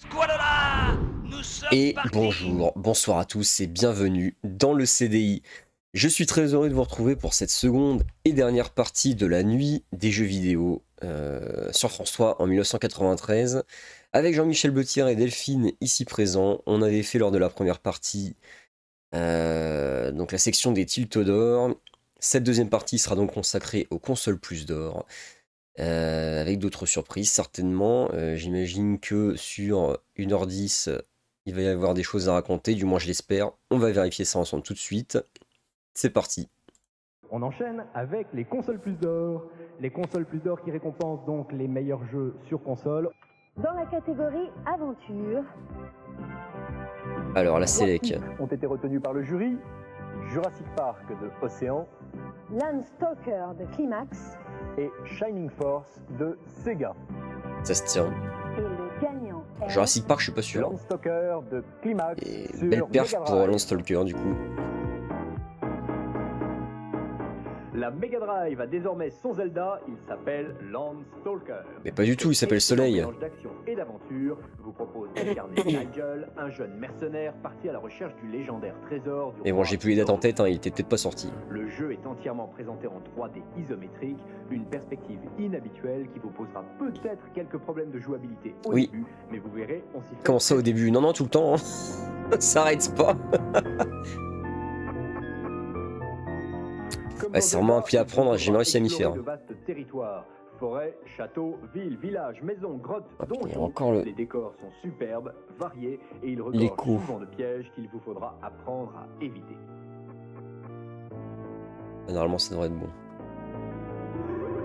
Squalala! Nous sommes Et partis! bonjour, bonsoir à tous et bienvenue dans le CDI. Je suis très heureux de vous retrouver pour cette seconde et dernière partie de la nuit des jeux vidéo sur France 3 en 1993. Avec Jean-Michel Bletière et Delphine ici présents, on avait fait lors de la première partie donc la section des tilts d'or. Cette deuxième partie sera donc consacrée aux consoles plus d'or. Avec d'autres surprises certainement. J'imagine que sur 1h10, il va y avoir des choses à raconter, du moins je l'espère. On va vérifier ça ensemble tout de suite. C'est parti. On enchaîne avec les consoles plus d'or. Les consoles plus d'or qui récompensent donc les meilleurs jeux sur console. Dans la catégorie aventure, Alors la Trois Selec. titres ont été retenus par le jury. Jurassic Park de Océan Landstalker de Climax et Shining Force de Sega. Ça se tient. et le gagnant est... Jurassic Park, je suis pas sûr. Landstalker de Climax Et sur belle perf Mega pour Drive. Landstalker du coup. La Mega Drive a désormais son Zelda, il s'appelle Landstalker. Mais pas du tout, il s'appelle Excellent Soleil. mélange d'action et d'aventure vous propose d'incarner Nigel, un jeune mercenaire parti à la recherche du légendaire trésor du Mais bon, roi j'ai plus les dates en Saul. tête, hein, il était peut-être pas sorti. Le jeu est entièrement présenté en 3D isométrique, une perspective inhabituelle qui vous posera peut-être quelques problèmes de jouabilité au Oui. début, mais vous verrez, on s'y fait. Comment ça au début? Non, non, tout le temps. Hein. Ça arrête pas. Comme Ouais, dans c'est vraiment un Zelda, pli à prendre, j'ai jamais réussi à m'y explorer faire. de vastes territoires, forêts, châteaux, villes, villages, maisons, grottes, Ah, putain, donjons. encore le... Les décors sont superbes, variés et ils Les regorgent coups. souvent de pièges qu'il vous faudra apprendre à éviter. Normalement, ça devrait être bon.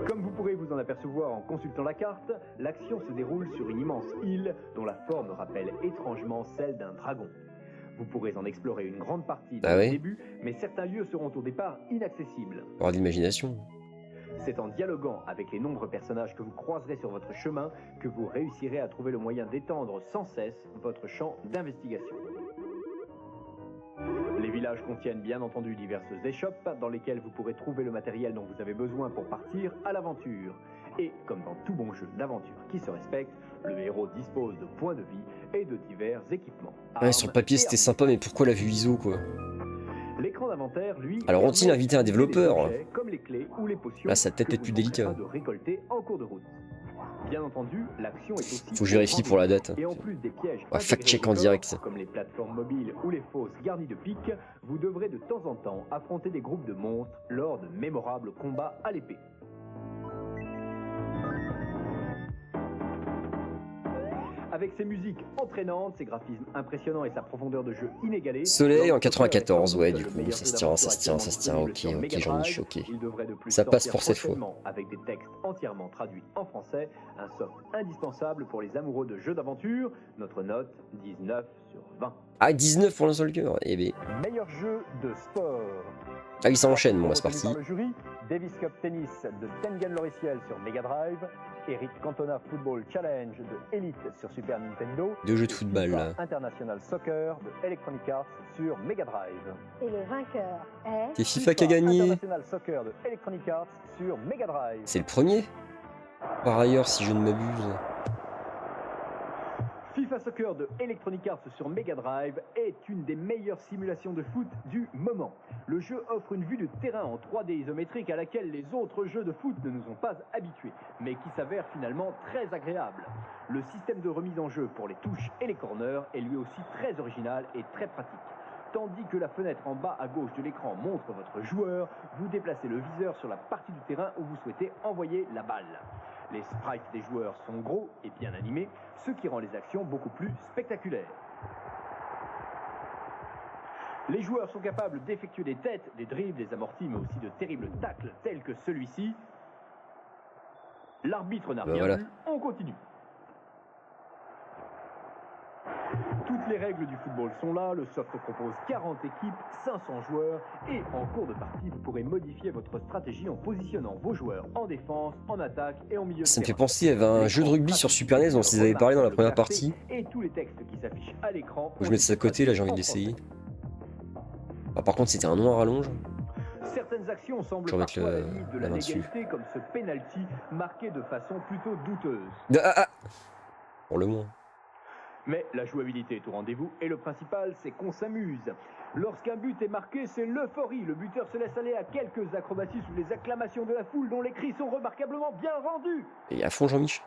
Comme vous pourrez vous en apercevoir en consultant la carte, l'action se déroule sur une immense île dont la forme rappelle étrangement celle d'un dragon. Vous pourrez en explorer une grande partie dès Ah ouais? le début, mais certains lieux seront au départ inaccessibles. Avoir de l'imagination. C'est en dialoguant avec les nombreux personnages que vous croiserez sur votre chemin que vous réussirez à trouver le moyen d'étendre sans cesse votre champ d'investigation. Les villages contiennent bien entendu diverses échoppes dans lesquelles vous pourrez trouver le matériel dont vous avez besoin pour partir à l'aventure. Et comme dans tout bon jeu d'aventure qui se respecte, le héros dispose de points de vie et de divers équipements. Ouais, sur le Armes papier et c'était armes. sympa, mais pourquoi la vue ISO quoi? L'écran d'inventaire, lui, Alors, permet ont-ils invité un de trouver des développeur? objets comme les clés ou les potions Là, ça va peut-être que être plus vous délicat. tenterez de récolter en cours de route. Bien entendu, l'action est aussi Faut que je vérifie pour la date. Et en plus des pièges On va intégrés fact-check au en décor, direct. comme les plateformes mobiles ou les fosses garnies de pics, vous devrez de temps en temps affronter des groupes de monstres lors de mémorables combats à l'épée. Avec ses musiques entraînantes, ses graphismes impressionnants et sa profondeur de jeu inégalée, Soleil en Landstalker est 94, sans ouais, doute du le coup, meilleur ça jeu se tient, ça se tient, d'aventure ça se tient, actuellement ok, disponible ok, sur j'en ai Mega suis ok. Drive. Il devrait de plus Ça passe sortir pour cette fois. prochainement avec des textes entièrement traduits en français, un soft indispensable pour les amoureux de jeux d'aventure. Notre note 19 sur 20. Ah, 19 pour Landstalker, eh ben. Meilleur jeu de sport. Ah oui, ça enchaîne, bon, bah, c'est Retenu parti. par le jury, Davis Cup Tennis de Tengen Loriciel sur Mega Drive, Eric Cantona Football Challenge de Elite sur Super Nintendo, Deux jeux de et football, FIFA là. International Soccer de Electronic Arts sur Mega Drive. Et le vainqueur est... C'est FIFA qui a gagné. International Soccer de Electronic Arts sur Mega Drive. C'est le premier. Par ailleurs, si je ne m'abuse. FIFA Soccer de Electronic Arts sur Mega Drive est une des meilleures simulations de foot du moment. Le jeu offre une vue de terrain en 3D isométrique à laquelle les autres jeux de foot ne nous ont pas habitués, mais qui s'avère finalement très agréable. Le système de remise en jeu pour les touches et les corners est lui aussi très original et très pratique. Tandis que la fenêtre en bas à gauche de l'écran montre votre joueur, vous déplacez le viseur sur la partie du terrain où vous souhaitez envoyer la balle. Les sprites des joueurs sont gros et bien animés, ce qui rend les actions beaucoup plus spectaculaires. Les joueurs sont capables d'effectuer des têtes, des dribbles, des amortis, mais aussi de terribles tacles tels que celui-ci. L'arbitre n'a rien voilà. vu, on continue. Toutes les règles du football sont là, le soft propose 40 équipes, 500 joueurs, et en cours de partie, vous pourrez modifier votre stratégie en positionnant vos joueurs en défense, en attaque et en milieu de Ça me fait terrain. penser, il y avait un jeu de rugby sur Super NES dont ils avaient parlé dans la première partie. Et tous les textes qui s'affichent à l'écran. Faut que je mette ça de côté, là j'ai envie de l'essayer. Ah, par contre, c'était un nom à rallonge. Certaines actions semblent Je vais mettre parfois à la limite de la la main dessus. légalité, comme ce penalty marqué de façon plutôt douteuse. Ah, ah. Pour le moins. Mais la jouabilité est au rendez-vous et le principal, c'est qu'on s'amuse. Lorsqu'un but est marqué, c'est l'euphorie. Le buteur se laisse aller à quelques acrobaties sous les acclamations de la foule dont les cris sont remarquablement bien rendus. Et à fond Jean-Mich.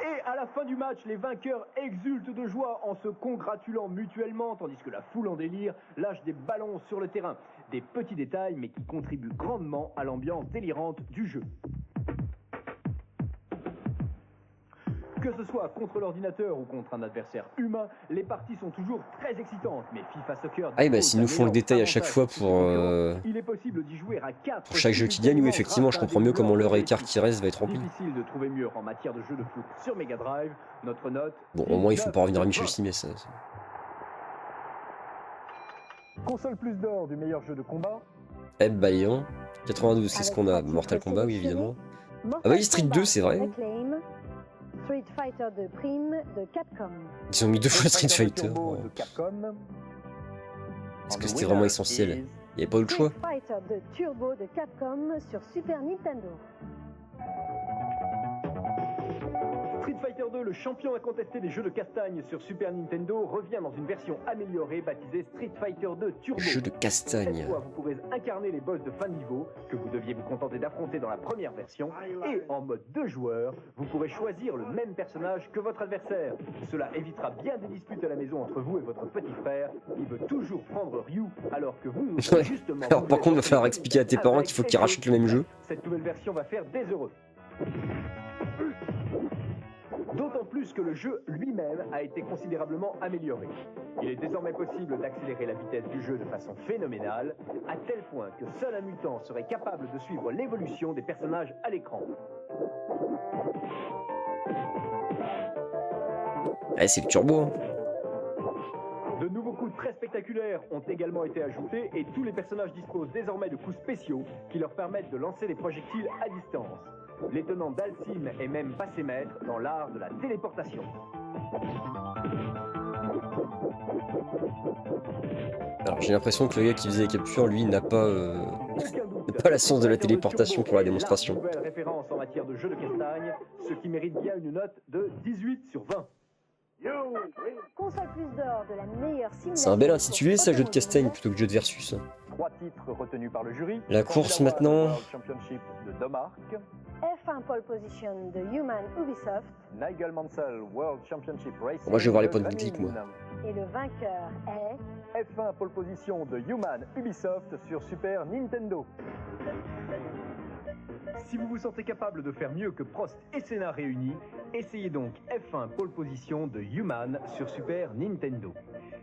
Et à la fin du match, les vainqueurs exultent de joie en se congratulant mutuellement, tandis que la foule en délire lâche des ballons sur le terrain. Des petits détails, mais qui contribuent grandement à l'ambiance délirante du jeu. Que ce soit contre l'ordinateur ou contre un adversaire humain, les parties sont toujours très excitantes. Mais FIFA Soccer... Ah, bah s'ils nous font le détail à chaque fois il est possible d'y jouer à 4 pour chaque jeu qui gagne, oui, effectivement, je comprends mieux comment leur écart qui reste va être rempli. Difficile de trouver mieux en matière de jeu de foot sur Mega Drive. Notre note... Bon, au moins, il faut pas revenir à Michel Simès. Console plus d'or du meilleur jeu de combat. Eh bah, Léon. 92, c'est ce qu'on a. Mortal Kombat, oui, évidemment. Ah, bah, oui, Street 2, c'est vrai. Street Fighter 2 Prime de Capcom. Ils ont mis 2 fois Street Fighter. De Capcom. Est-ce que c'était vraiment essentiel? Il n'y avait pas d'autre choix. Street Fighter 2 Turbo de Capcom sur Super Nintendo. Street Fighter 2, le champion incontesté des jeux de castagne sur Super Nintendo, revient dans une version améliorée baptisée Street Fighter 2 Turbo. Jeu de castagne. Cette fois, vous pourrez incarner les boss de fin de niveau que vous deviez vous contenter d'affronter dans la première version. Et en mode 2 joueurs, vous pourrez choisir le même personnage que votre adversaire. Cela évitera bien des disputes à la maison entre vous et votre petit frère. Il veut toujours prendre Ryu alors que vous... Ouais. justement, Alors par contre, il va falloir expliquer à tes parents qu'il faut qu'ils rachètent le même jeu. Cette nouvelle version va faire des heureux. D'autant plus que le jeu lui-même a été considérablement amélioré. Il est désormais possible d'accélérer la vitesse du jeu de façon phénoménale, à tel point que seul un mutant serait capable de suivre l'évolution des personnages à l'écran. Ouais, c'est le turbo. Hein. De nouveaux coups très spectaculaires ont également été ajoutés et tous les personnages disposent désormais de coups spéciaux qui leur permettent de lancer des projectiles à distance. L'étonnant Dalsim est même passé maître dans l'art de la téléportation. Alors j'ai l'impression que le gars qui faisait les captures, lui, n'a pas la science de la téléportation pour la démonstration. Nouvelle référence en matière de jeu de castagne, ce qui mérite bien une note de 18 sur 20. Console plus d'or de la meilleure simulation. C'est un bel intitulé ça, jeu de castagne plutôt que jeu de versus. 3 titres retenus par le jury. La course maintenant. World Championship de Domark, F1 pole position de Human Ubisoft. Nigel Mansell World Championship Racing. Moi, je vais voir les points de de boutique, moi. Et le vainqueur est... F1 pole position de Human Ubisoft sur Super Nintendo. Si vous vous sentez capable de faire mieux que Prost et Senna réunis, essayez donc F1 pole position de Human sur Super Nintendo.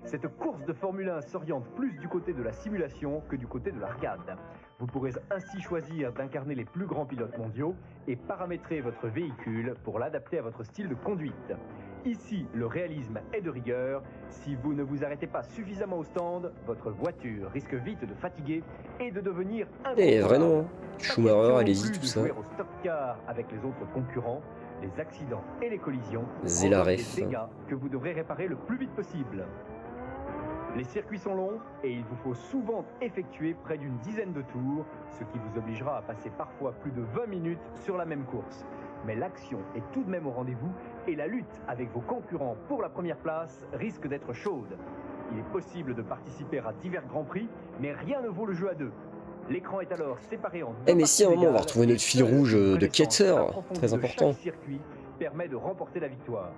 Cette course de Formule 1 s'oriente plus du côté de la simulation que du côté de l'arcade. Vous pourrez ainsi choisir d'incarner les plus grands pilotes mondiaux et paramétrer votre véhicule pour l'adapter à votre style de conduite. Ici, le réalisme est de rigueur. Si vous ne vous arrêtez pas suffisamment au stand, votre voiture risque vite de fatiguer et de devenir Eh, vrai non. Hein. Pas Schumacher, question allez-y, non plus tout de ça. jouer au stock car avec les autres concurrents, les accidents et les collisions Zélaref. provoquent des dégâts que vous devrez réparer le plus vite possible. Les circuits sont longs et il vous faut souvent effectuer près d'une dizaine de tours, ce qui vous obligera à passer parfois plus de 20 minutes sur la même course. Mais l'action est tout de même au rendez-vous et la lutte avec vos concurrents pour la première place risque d'être chaude. Il est possible de participer à divers grands prix, mais rien ne vaut le jeu à deux. L'écran est alors séparé en deux Eh mais si à un parties moment on va égales retrouver notre et fil seule rouge une de connaissance Keter, approfondie très de important. chaque circuit permet de remporter la victoire.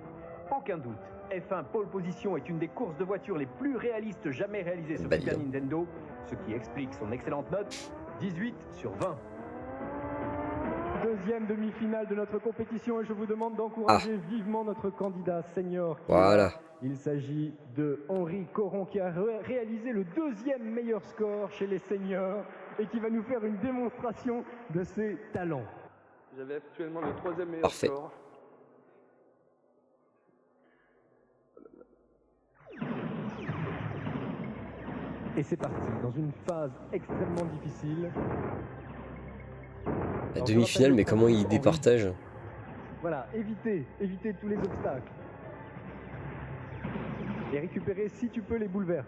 Aucun doute, F1 pole position est une des courses de voitures les plus réalistes jamais réalisées sur Bah, Super dis donc. Nintendo, ce qui explique son excellente note, 18 sur 20. Deuxième demi-finale de notre compétition et je vous demande d'encourager vivement notre candidat senior. qui est là. Voilà. Il s'agit de Henri Coron qui a réalisé le deuxième meilleur score chez les seniors et qui va nous faire une démonstration de ses talents. J'avais actuellement le troisième meilleur Parfait. score. Et c'est parti, dans une phase extrêmement difficile. La demi-finale, mais comment il départage? Voilà, évitez tous les obstacles. Et récupérer si tu peux les boules vertes.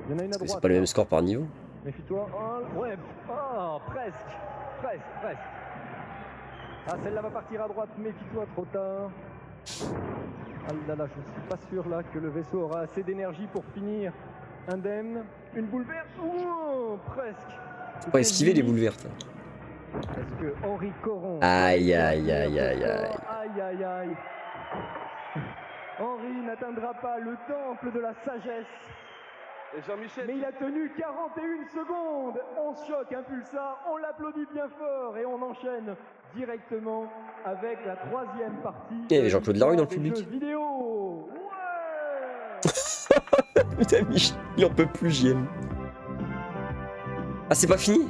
Il y en a une à Parce que droite. c'est pas le même score par niveau. Méfie-toi. Oh, ouais. Oh, presque. Ah, celle-là va partir à droite. Méfie-toi, trop tard. Ah là là, je suis pas sûr là que le vaisseau aura assez d'énergie pour finir indemne. Une boule verte, oh, presque. Faut pas esquiver les boules vertes. Est-ce que Henri Coron Aïe, va aïe, tenir aïe, ce aïe, score? Aïe, aïe, aïe. Henri n'atteindra pas le temple de la sagesse. Et Jean-Michel, Mais il a tenu 41 secondes. On se choque, un pulsar, on l'applaudit bien fort et on enchaîne directement avec la troisième partie. Il y avait Jean-Claude Larue dans le public. Jeux vidéo. Ouais. Putain, Mich, il en peut plus, JM. Ah, c'est pas fini?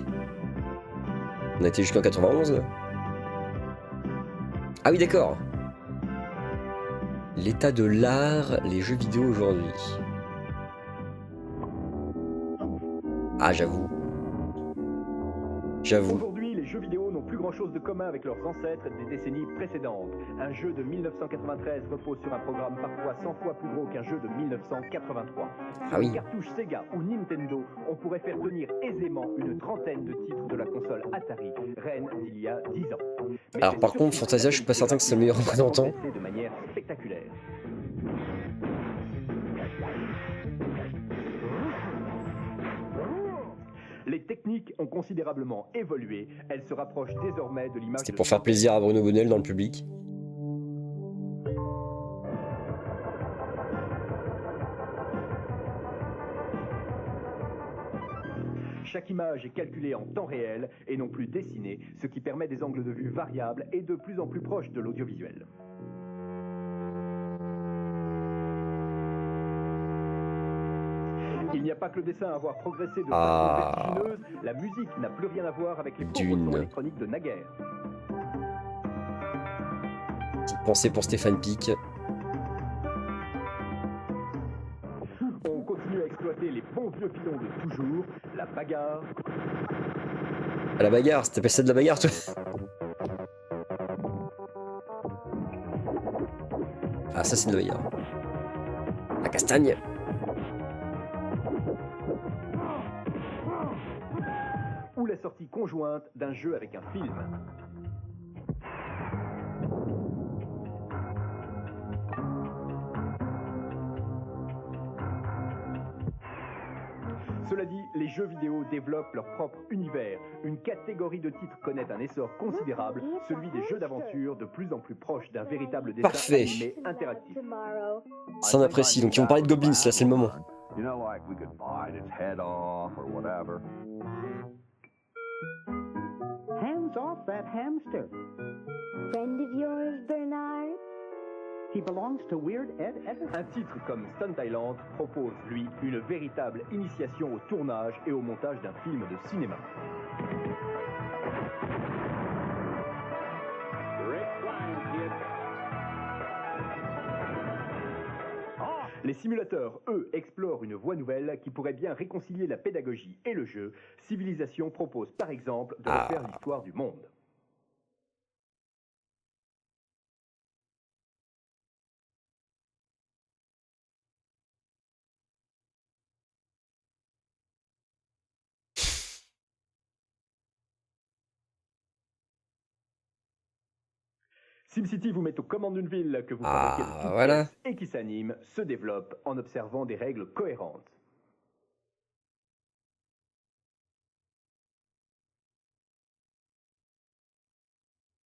On a été jusqu'en 91. Ah oui, d'accord. L'état de l'art, les jeux vidéo aujourd'hui. Ah, j'avoue. J'avoue. Aujourd'hui, les jeux vidéo n'ont plus grand-chose de commun avec leurs ancêtres des décennies précédentes. Un jeu de 1993 repose sur un programme parfois 100 fois plus gros qu'un jeu de 1983. Sur Ah oui. une cartouche Sega ou Nintendo, on pourrait faire tenir aisément une trentaine de titres de la console Atari, reine d'il y a 10 ans. Mais Alors c'est par contre, surtout Fantasia, je suis pas certain que c'est le meilleur représentant. progressé de manière spectaculaire. Les techniques ont considérablement évolué. Elles se rapprochent désormais de l'image. C'était pour faire plaisir à Bruno Bonnel dans le public. Chaque image est calculée en temps réel et non plus dessinée, ce qui permet des angles de vue variables et de plus en plus proches de l'audiovisuel. Il n'y a pas que le dessin à avoir progressé de façon vertigineuse, la musique n'a plus rien à voir avec les pauvres sons électroniques de naguère. Petite pensée pour Stéphane Pic. On continue à exploiter les bons vieux filons de toujours, la bagarre. À la bagarre, c'était ça de la bagarre, toi. Ah, ça c'est de la bagarre. La castagne. Ou la sortie conjointe d'un jeu avec un film. Cela dit, les jeux vidéo développent leur propre univers. Une catégorie de titres connaît un essor considérable, celui des jeux d'aventure de plus en plus proche d'un véritable dessin Parfait. animé interactif. Ça on apprécie, donc ils vont parler de Goblins, là c'est le moment. You know, like we could bite its head off or whatever. Hands off that hamster. Friend of yours, Bernard? He belongs to Weird Ed Everett. Un titre comme Stunt Island propose, lui, une véritable initiation au tournage et au montage d'un film de cinéma. Les simulateurs, eux, explorent une voie nouvelle qui pourrait bien réconcilier la pédagogie et le jeu. Civilization propose par exemple de refaire l'histoire du monde. SimCity vous met aux commandes d'une ville que vous fabriquez de toutes voilà. pièces et qui s'anime, se développe en observant des règles cohérentes.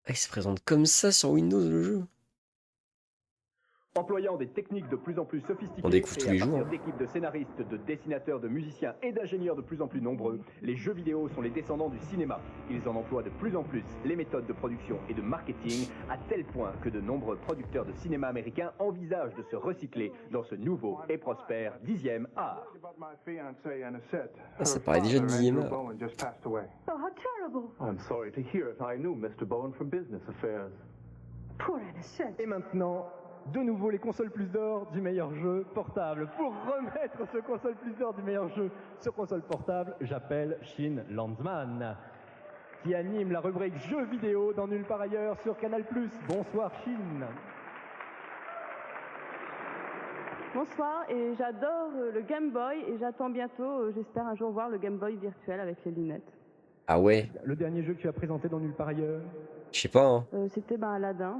Ah, il se présente comme ça sur Windows le jeu. Employant des techniques de plus en plus sophistiquées On découvre et tous les à partir jours. d'équipes de scénaristes, de dessinateurs, de musiciens et d'ingénieurs de plus en plus nombreux, les jeux vidéo sont les descendants du cinéma. Ils en emploient de plus en plus les méthodes de production et de marketing, à tel point que de nombreux producteurs de cinéma américains envisagent de se recycler dans ce nouveau et prospère 10e art. Ah, ça paraît déjà de 10e art. Oh, how terrible. I'm sorry to hear it. I knew Mr. Bowen from business affairs. Poor Anisette. Et maintenant, de nouveau les consoles plus d'or du meilleur jeu portable. Pour remettre ce console plus d'or du meilleur jeu sur console portable, j'appelle Shin Landsman, qui anime la rubrique jeux vidéo dans Nulle part ailleurs sur Canal+. Bonsoir Shin. Bonsoir, et j'adore le Game Boy et j'attends bientôt, j'espère un jour voir le Game Boy virtuel avec les lunettes. Ah ouais, Le dernier jeu que tu as présenté dans Nulle part ailleurs. je sais pas, hein. C'était Aladdin.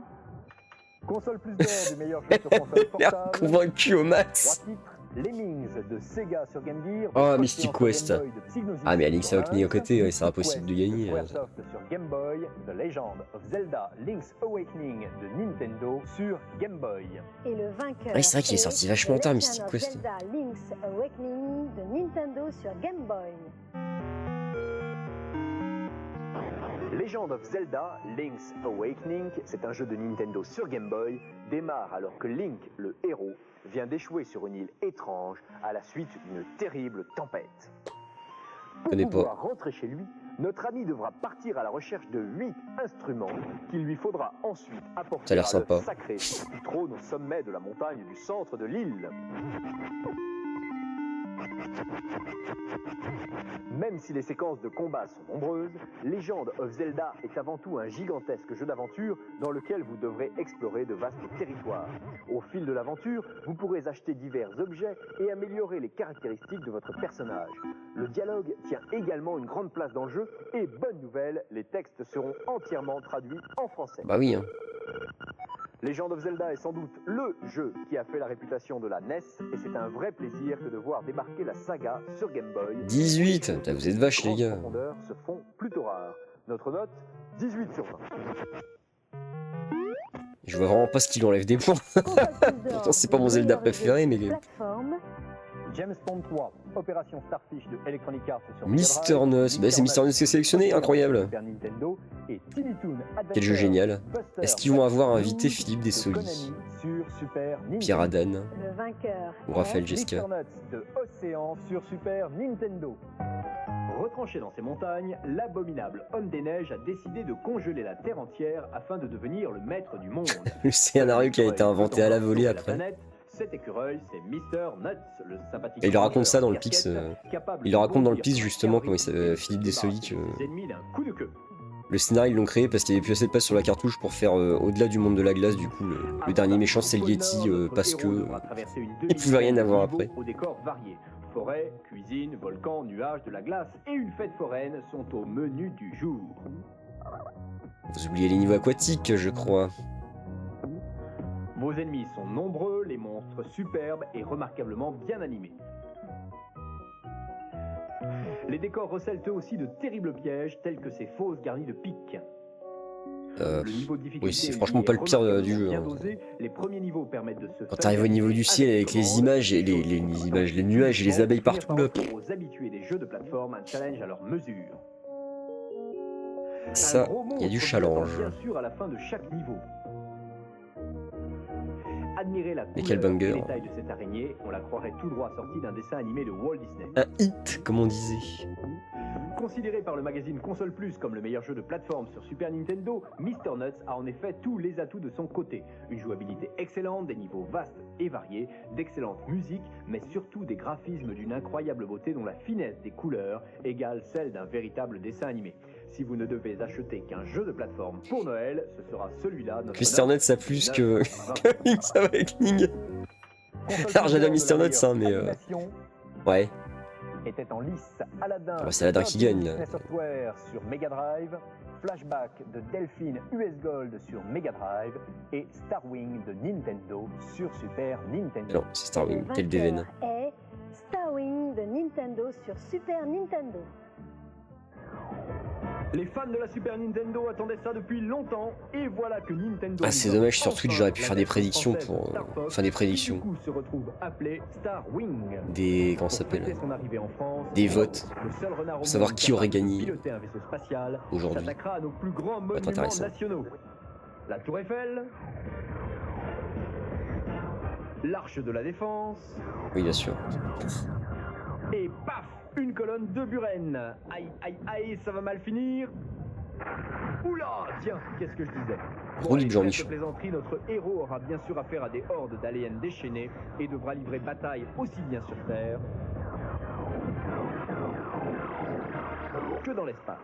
Console plus d'or du meilleur jeu sur console L'air portable. convaincu au max. 3 titres. Lemmings de Sega sur Game Gear. Oh, Crossing Mystic sur Game Quest. Boy de Psygnosis Ah, mais sur Link's Awakening à NES. côté, ouais, c'est impossible de Mystic gagner. Quest de Squaresoft sur Game Boy. The Legend of Zelda Link's Awakening de Nintendo sur Game Boy. Et le vainqueur. Ouais, c'est vrai qu'il est sorti vachement The tard, Legend Mystic of Quest. Zelda Link's Awakening de Nintendo sur Game Boy. Legend of Zelda Link's Awakening, c'est un jeu de Nintendo sur Game Boy, démarre alors que Link, le héros, vient d'échouer sur une île étrange à la suite d'une terrible tempête. Pour Connais pas. pouvoir rentrer chez lui, notre ami devra partir à la recherche de 8 instruments qu'il lui faudra ensuite apporter Ça a l'air à sympa. l'œuf sacré qui trône au sommet de la montagne du centre de l'île. Même si les séquences de combat sont nombreuses, Legend of Zelda est avant tout un gigantesque jeu d'aventure dans lequel vous devrez explorer de vastes territoires. Au fil de l'aventure, vous pourrez acheter divers objets et améliorer les caractéristiques de votre personnage. Le dialogue tient également une grande place dans le jeu et bonne nouvelle, les textes seront entièrement traduits en français. Bah oui, hein. Legend of Zelda est sans doute le jeu qui a fait la réputation de la NES et c'est un vrai plaisir que de voir débarquer la saga sur Game Boy. 18. Putain, vous êtes vaches, les gars. Les profondeurs se font plutôt rares. Notre note, 18 sur 20. Je vois vraiment pas ce qu'il enlève des points. Pourtant, c'est pas mon Zelda préféré, mais. Plateforme. James Bond 3, Opération Starfish de Electronic Arts sur Mister Mega Drive, Nuts. Bah, c'est Mister Nuts qui est sélectionné, incroyable. Super Nintendo et Tiny Toon Adventure, Quel jeu génial. Buster Est-ce qu'ils vont avoir Blue invité Philippe de Dessoli, Konami sur Super Nintendo. Pierre Adan Le vainqueur. ou est Raphaël Mister Jesca? Nuts de Océan sur Super Nintendo. Retranché dans ces montagnes, l'abominable homme des neiges a décidé de congeler la Terre entière afin de devenir le maître du monde. Le scénario qui a été inventé à la volée La après. planète, cet écureuil, c'est Mister Nuts, le sympathique. Et il raconte ça dans le casquette, Pix, capable il de raconte dans le bondir Pix sur un justement comment il cabri s'appelle et Philippe se Dessoli débarrasser que de ses ennemis d'un coup de queue. le scénario ils l'ont créé parce qu'il y avait plus assez de place sur la cartouche pour faire au-delà du monde de la glace. Du coup, le dernier méchant c'est le Yeti parce que il pouvait rien avoir après. Au décor varié. Forêt, cuisine, volcan, nuages, de la glace et une fête foraine sont au menu du jour. Vous oubliez les niveaux aquatiques, je crois. Vos ennemis sont nombreux, les monstres superbes et remarquablement bien animés. Les décors recèlent eux aussi de terribles pièges tels que ces fosses garnies de pics. Le niveau de difficulté oui, c'est lui franchement est pas le pire du remarquablement jeu, bien hein. dosé. Les premiers niveaux permettent de se Quand t'arrives au niveau du ciel avec les images et les images, les nuages et les abeilles partout là. Aux habitués des jeux de plateforme, un challenge à leur mesure. Ça, Un gros il y a du monstre challenge. bien sûr à la fin de chaque niveau. Admirez la Et quel couleur banger. et les tailles de cette araignée, on la croirait tout droit sortie d'un dessin animé de Walt Disney. Un hit, comme on disait. Considéré par le magazine Console Plus comme le meilleur jeu de plateforme sur Super Nintendo, Mister Nuts a en effet tous les atouts de son côté. Une jouabilité excellente, des niveaux vastes et variés, d'excellente musique, mais surtout des graphismes d'une incroyable beauté dont la finesse des couleurs égale celle d'un véritable dessin animé. Si vous ne devez acheter qu'un jeu de plateforme pour Noël, ce sera celui-là. Notre Mister note, Nuts a plus que 9. Link's Awakening. Console Alors, j'adore Plus Mister de la Nuts, hein, mais, meilleure animation Ouais. était en lice Aladdin. Ah bah, c'est Aladdin qui gagne, là. Disney Software sur Mega Drive, Flashback de Delphine US Gold sur Mega Drive et Starwing de Nintendo sur Super Nintendo. Non, c'est Star Wing, Le quel déveine. vainqueur est Starwing de Nintendo sur Super Nintendo. Les fans de la Super Nintendo attendaient ça depuis longtemps et voilà que Nintendo. Ah, c'est nous offre dommage, sur Twitch, enfin j'aurais pu la faire des version prédictions française pour, Star Fox, enfin, des qui, prédictions. du coup se retrouve appelé Starwing. Des. Comment Pour ça s'appelle? fêter son arrivée en France, Des votes. le seul renard au Pour savoir monde qui aurait capable de gagné piloter un vaisseau spatial aujourd'hui. s'attaquera à nos plus grands être monuments intéressant. nationaux. La Tour Eiffel, l'Arche de la Défense Oui, bien sûr. et paf, une colonne de Buren. Aïe, aïe, aïe, ça va mal finir. Oula, tiens, qu'est-ce que je disais? Gros libre, allez, Jean-Michel. trêve de plaisanterie, notre héros aura bien sûr affaire à des hordes d'aliens déchaînés et devra livrer bataille aussi bien sur Terre que dans l'espace.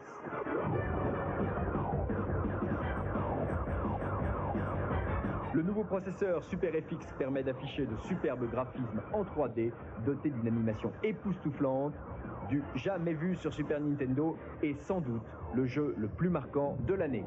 Le nouveau processeur SuperFX permet d'afficher de superbes graphismes en 3D, dotés d'une animation époustouflante, du jamais vu sur Super Nintendo et sans doute le jeu le plus marquant de l'année.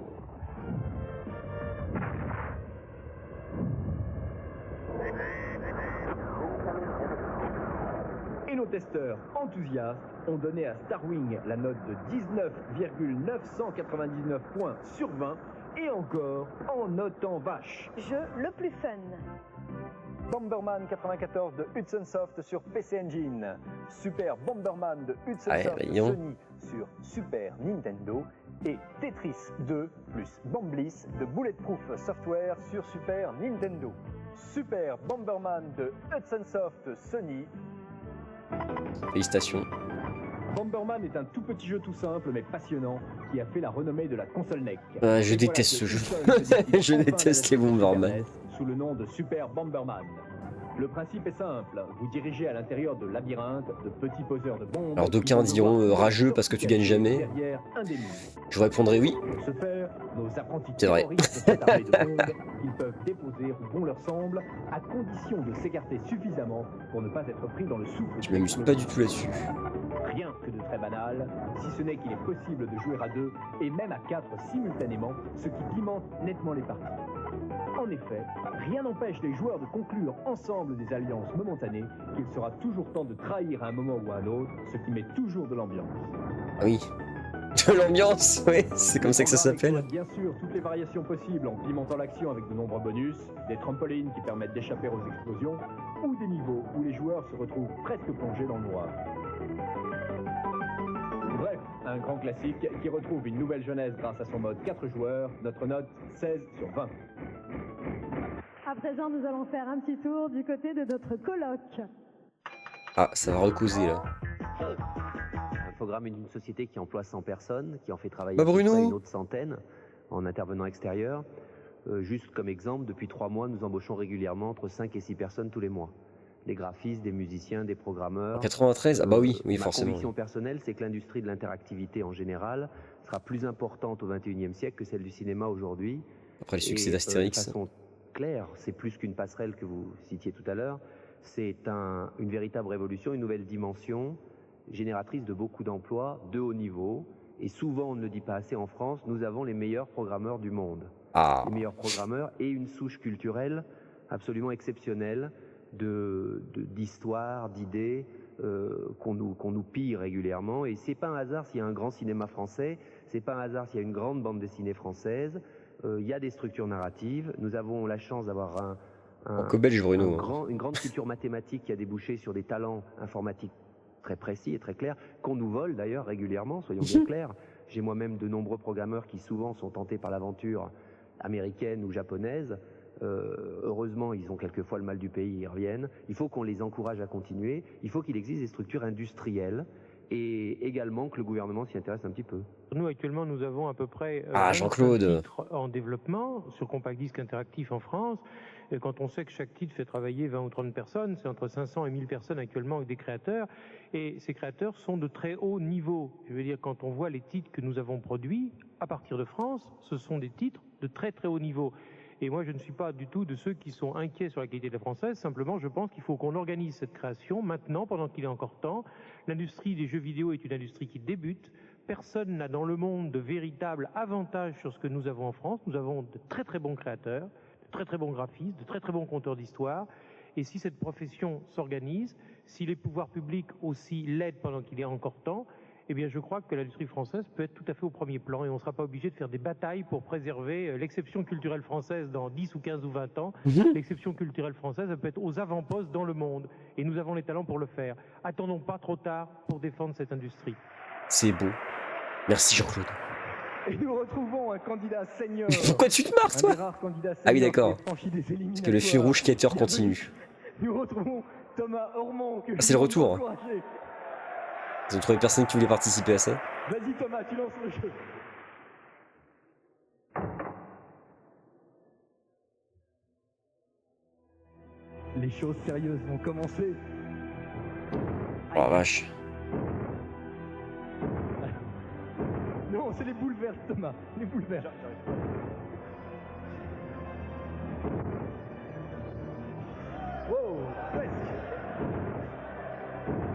nos testeurs enthousiastes ont donné à Starwing la note de 19,999 points sur 20 et encore en notant vache. Jeu le plus fun. Bomberman 94 de Hudson Soft sur PC Engine, Super Bomberman de Hudson Ouais, Soft voyons. Sony sur Super Nintendo et Tetris 2 plus Bombliss de Bulletproof Software sur Super Nintendo. Super Bomberman de Hudson Soft Sony. Félicitations. Bomberman est un tout petit jeu tout simple mais passionnant qui a fait la renommée de la console NEC. Ah, je Et déteste que ce jeu. Hudson se décide Je enfin déteste les d'adapter Bomberman. Super NES sous le nom de Super Bomberman. Le principe est simple, vous dirigez à l'intérieur de labyrinthes de petits poseurs de bombes. Alors d'aucuns qui vont diront devoir rageux parce que tu gagnes jamais. derrière un des murs. Je répondrai oui. Pour ce faire, nos apprentis C'est vrai. terroristes sont armés de bombes qu'ils peuvent déposer où bon leur semble, à condition de s'écarter suffisamment pour ne pas être pris dans le souffle. Je m'amuse pas du tout là-dessus. Rien que de très banal, si ce n'est qu'il est possible de jouer à 2 et même à 4 simultanément, ce qui pimente nettement les parties. En effet, rien n'empêche les joueurs de conclure ensemble des alliances momentanées qu'il sera toujours temps de trahir à un moment ou à un autre, ce qui met toujours de l'ambiance. Ah oui. De l'ambiance, oui, c'est comme ça que ça On va s'appelle. exploiter bien sûr toutes les variations possibles en pimentant l'action avec de nombreux bonus, des trampolines qui permettent d'échapper aux explosions, ou des niveaux où les joueurs se retrouvent presque plongés dans le noir. Bref, un grand classique qui retrouve une nouvelle jeunesse grâce à son mode 4 joueurs, notre note 16 sur 20. À présent, nous allons faire un petit tour du côté de notre coloc. Ah, ça va recauser là. Infogrames est une société qui emploie 100 personnes, qui en fait travailler Bah, à peu Bruno. près une autre centaine en intervenant extérieur. Juste comme exemple, depuis 3 mois, nous embauchons régulièrement entre 5 et 6 personnes tous les mois. Des graphistes, des musiciens, des programmeurs. En 93, ah bah oui, oui, Ma forcément. conviction personnelle, c'est que l'industrie de l'interactivité en général sera plus importante au XXIe siècle que celle du cinéma aujourd'hui. Après le succès Et, d'Astérix. de façon claire, c'est plus qu'une passerelle que vous citiez tout à l'heure. C'est une véritable révolution, une nouvelle dimension génératrice de beaucoup d'emplois de haut niveau. Et souvent, on ne le dit pas assez, en France, nous avons les meilleurs programmeurs du monde. Ah, Les meilleurs programmeurs et une souche culturelle absolument exceptionnelle d'histoires, d'idées qu'on nous pille régulièrement. Et c'est pas un hasard s'il y a un grand cinéma français, c'est pas un hasard s'il y a une grande bande dessinée française. Il y a des structures narratives. Nous avons la chance d'avoir encore belge Bruno. une grande culture mathématique qui a débouché sur des talents informatiques très précis et très clairs, qu'on nous vole d'ailleurs régulièrement, soyons bien clairs. J'ai moi-même de nombreux programmeurs qui souvent sont tentés par l'aventure américaine ou japonaise. Heureusement, ils ont quelquefois le mal du pays, ils reviennent. Il faut qu'on les encourage à continuer. Il faut qu'il existe des structures industrielles et également que le gouvernement s'y intéresse un petit peu. Nous, actuellement, nous avons à peu près Ah, Jean-Claude. titres en développement sur Compact Disque Interactif en France. Et quand on sait que chaque titre fait travailler 20 ou 30 personnes, c'est entre 500 et 1000 personnes actuellement avec des créateurs. Et ces créateurs sont de très haut niveau. Je veux dire, quand on voit les titres que nous avons produits à partir de France, ce sont des titres de très très haut niveau. Et moi, je ne suis pas du tout de ceux qui sont inquiets sur la qualité de la française. Simplement, je pense qu'il faut qu'on organise cette création maintenant, pendant qu'il est encore temps. L'industrie des jeux vidéo est une industrie qui débute. Personne n'a dans le monde de véritable avantage sur ce que nous avons en France. Nous avons de très très bons créateurs, de très très bons graphistes, de très très bons conteurs d'histoire. Et si cette profession s'organise, si les pouvoirs publics aussi l'aident pendant qu'il est encore temps, eh bien je crois que l'industrie française peut être tout à fait au premier plan et on ne sera pas obligé de faire des batailles pour préserver l'exception culturelle française dans 10 ou 15 ou 20 ans. L'exception culturelle française, elle peut être aux avant-postes dans le monde et nous avons les talents pour le faire. Attendons pas trop tard pour défendre cette industrie. C'est beau. Merci Jean-Claude. Et nous retrouvons un candidat senior. Mais pourquoi tu te marres Un toi des rares candidats Ah oui seniors d'accord. qui ait franchi des Parce que le fil rouge skater continue. Nous retrouvons Thomas Ormond. Ah, c'est le retour. Ils ont trouvé personne qui voulait participer à ça. Vas-y Thomas, tu lances le jeu. Les choses sérieuses vont commencer. Oh la vache. Non, c'est les boules vertes Thomas, les boules vertes. Wow, presque.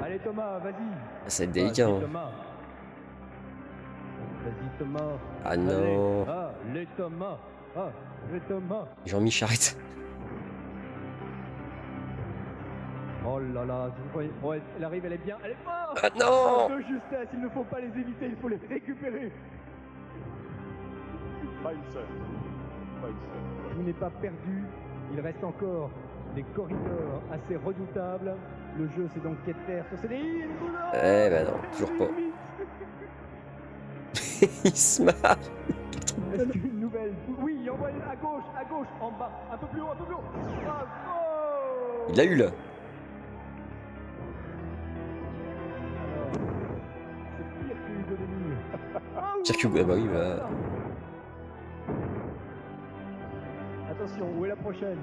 Allez Thomas, vas-y. Ça va être délicat. Vas-y, Hein. Thomas. Vas-y Thomas. Ah non. Allez Thomas. Allez Thomas. Jean-Mich, arrête. Oh là là, ouais, elle arrive, elle est bien, elle est forte. Ah non! De justesse, il ne faut pas les éviter, il faut les récupérer. Tout n'est pas perdu, il reste encore des corridors assez redoutables. Le jeu, c'est donc Keter sur CDI. Eh ben non, toujours pas. Il se marre. Est-ce qu'une nouvelle... Oui, il envoie à gauche, en bas, un peu plus haut, Bravo! Il l'a eu là. C'est pire que Hugo Denis. Pire que... Ah bah oui, bah... Attention, où est la prochaine?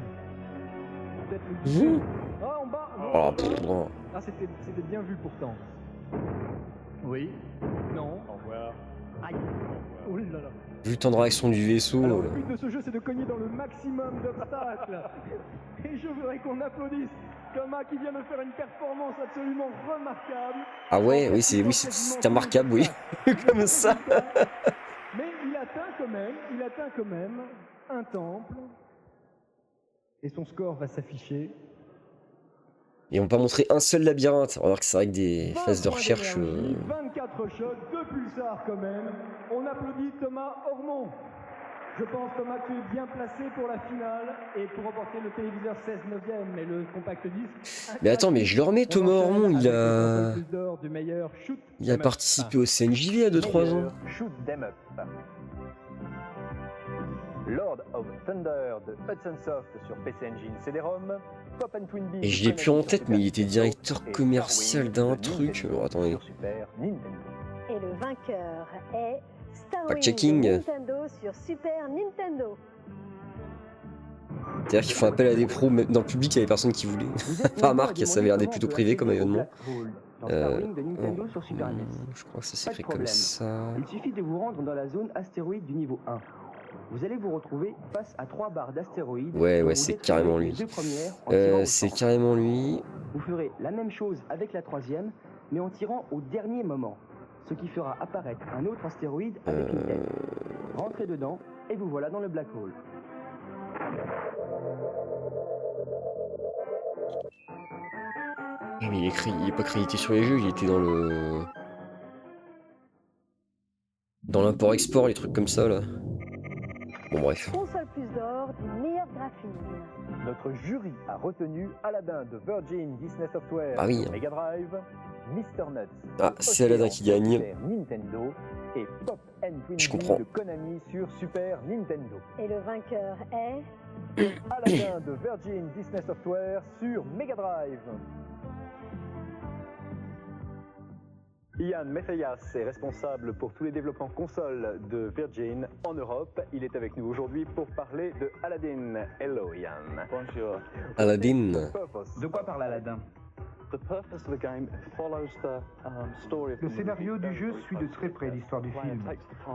Peut-être le... Ah, en bas. Oh, pff, bon. Ah, c'était bien vu pourtant. Oui. Non. Au revoir. Aïe. Oh là là. Vu le temps de réaction du vaisseau... Alors, le but de ce jeu, c'est de cogner dans le maximum d'obstacles. Et je voudrais qu'on applaudisse Thomas qui vient de faire une performance absolument remarquable. Ah ouais, oui, c'est remarquable, oui. Comme ça. Mais il atteint quand même un temple. Et son score va s'afficher. Et on va pas montrer un seul labyrinthe. Remarque, c'est vrai que des phases de recherche... 24 chocs, 2 pulsars quand même. On applaudit Thomas Ormond. Je pense, Thomas, que tu es bien placé pour la finale et pour remporter le téléviseur 16 neuvième et le compact disque. Mais attends, mais je le remets, Thomas Ormond, il a Il participé au CNJV à 2-3 ans. Shoot 'em up. Lord of Thunder de Hudson Soft sur PC Engine CD-ROM. Pop and Twin Beat. Et je l'ai plus en tête, mais il était directeur commercial d'un truc. Oh, attendez. Super Nintendo. Et le vainqueur est Starwing Fact-checking. de Nintendo sur Super Nintendo. C'est-à-dire qu'ils font appel à des pros, même dans le public, il y avait personne qui voulait. Enfin, remarque, ça avait l'air d'être plutôt privé comme événement. Je crois que ça s'écrit comme ça. Il suffit de vous rendre dans la zone astéroïde du niveau 1. Vous allez vous retrouver face à 3 barres d'astéroïdes. Ouais, c'est carrément lui. C'est carrément lui. Vous ferez la même chose avec la troisième, mais en tirant au dernier moment. Ce qui fera apparaître un autre astéroïde avec une tête. Rentrez dedans et vous voilà dans le black hole. Mais il est pas crédité sur les jeux, il était dans le... Dans l'import-export, les trucs comme ça, là. Bon, bref. Console plus d'or du meilleur graphisme. Notre jury a retenu Aladdin de Virgin Disney Software Ah oui. sur Mega Drive, Mr. Nuts Ah, c'est Aladdin qui gagne. Super Nintendo et Pop and Twin Je comprends. de Konami sur Super Nintendo. Et le vainqueur est... Aladdin de Virgin Disney Software sur Mega Drive. Ian Methayas est responsable pour tous les développements consoles de Virgin en Europe. Il est avec nous aujourd'hui pour parler de Aladdin. Hello Ian. Bonjour. Aladdin. De quoi parle Aladdin? Le scénario du jeu suit de très près l'histoire du film.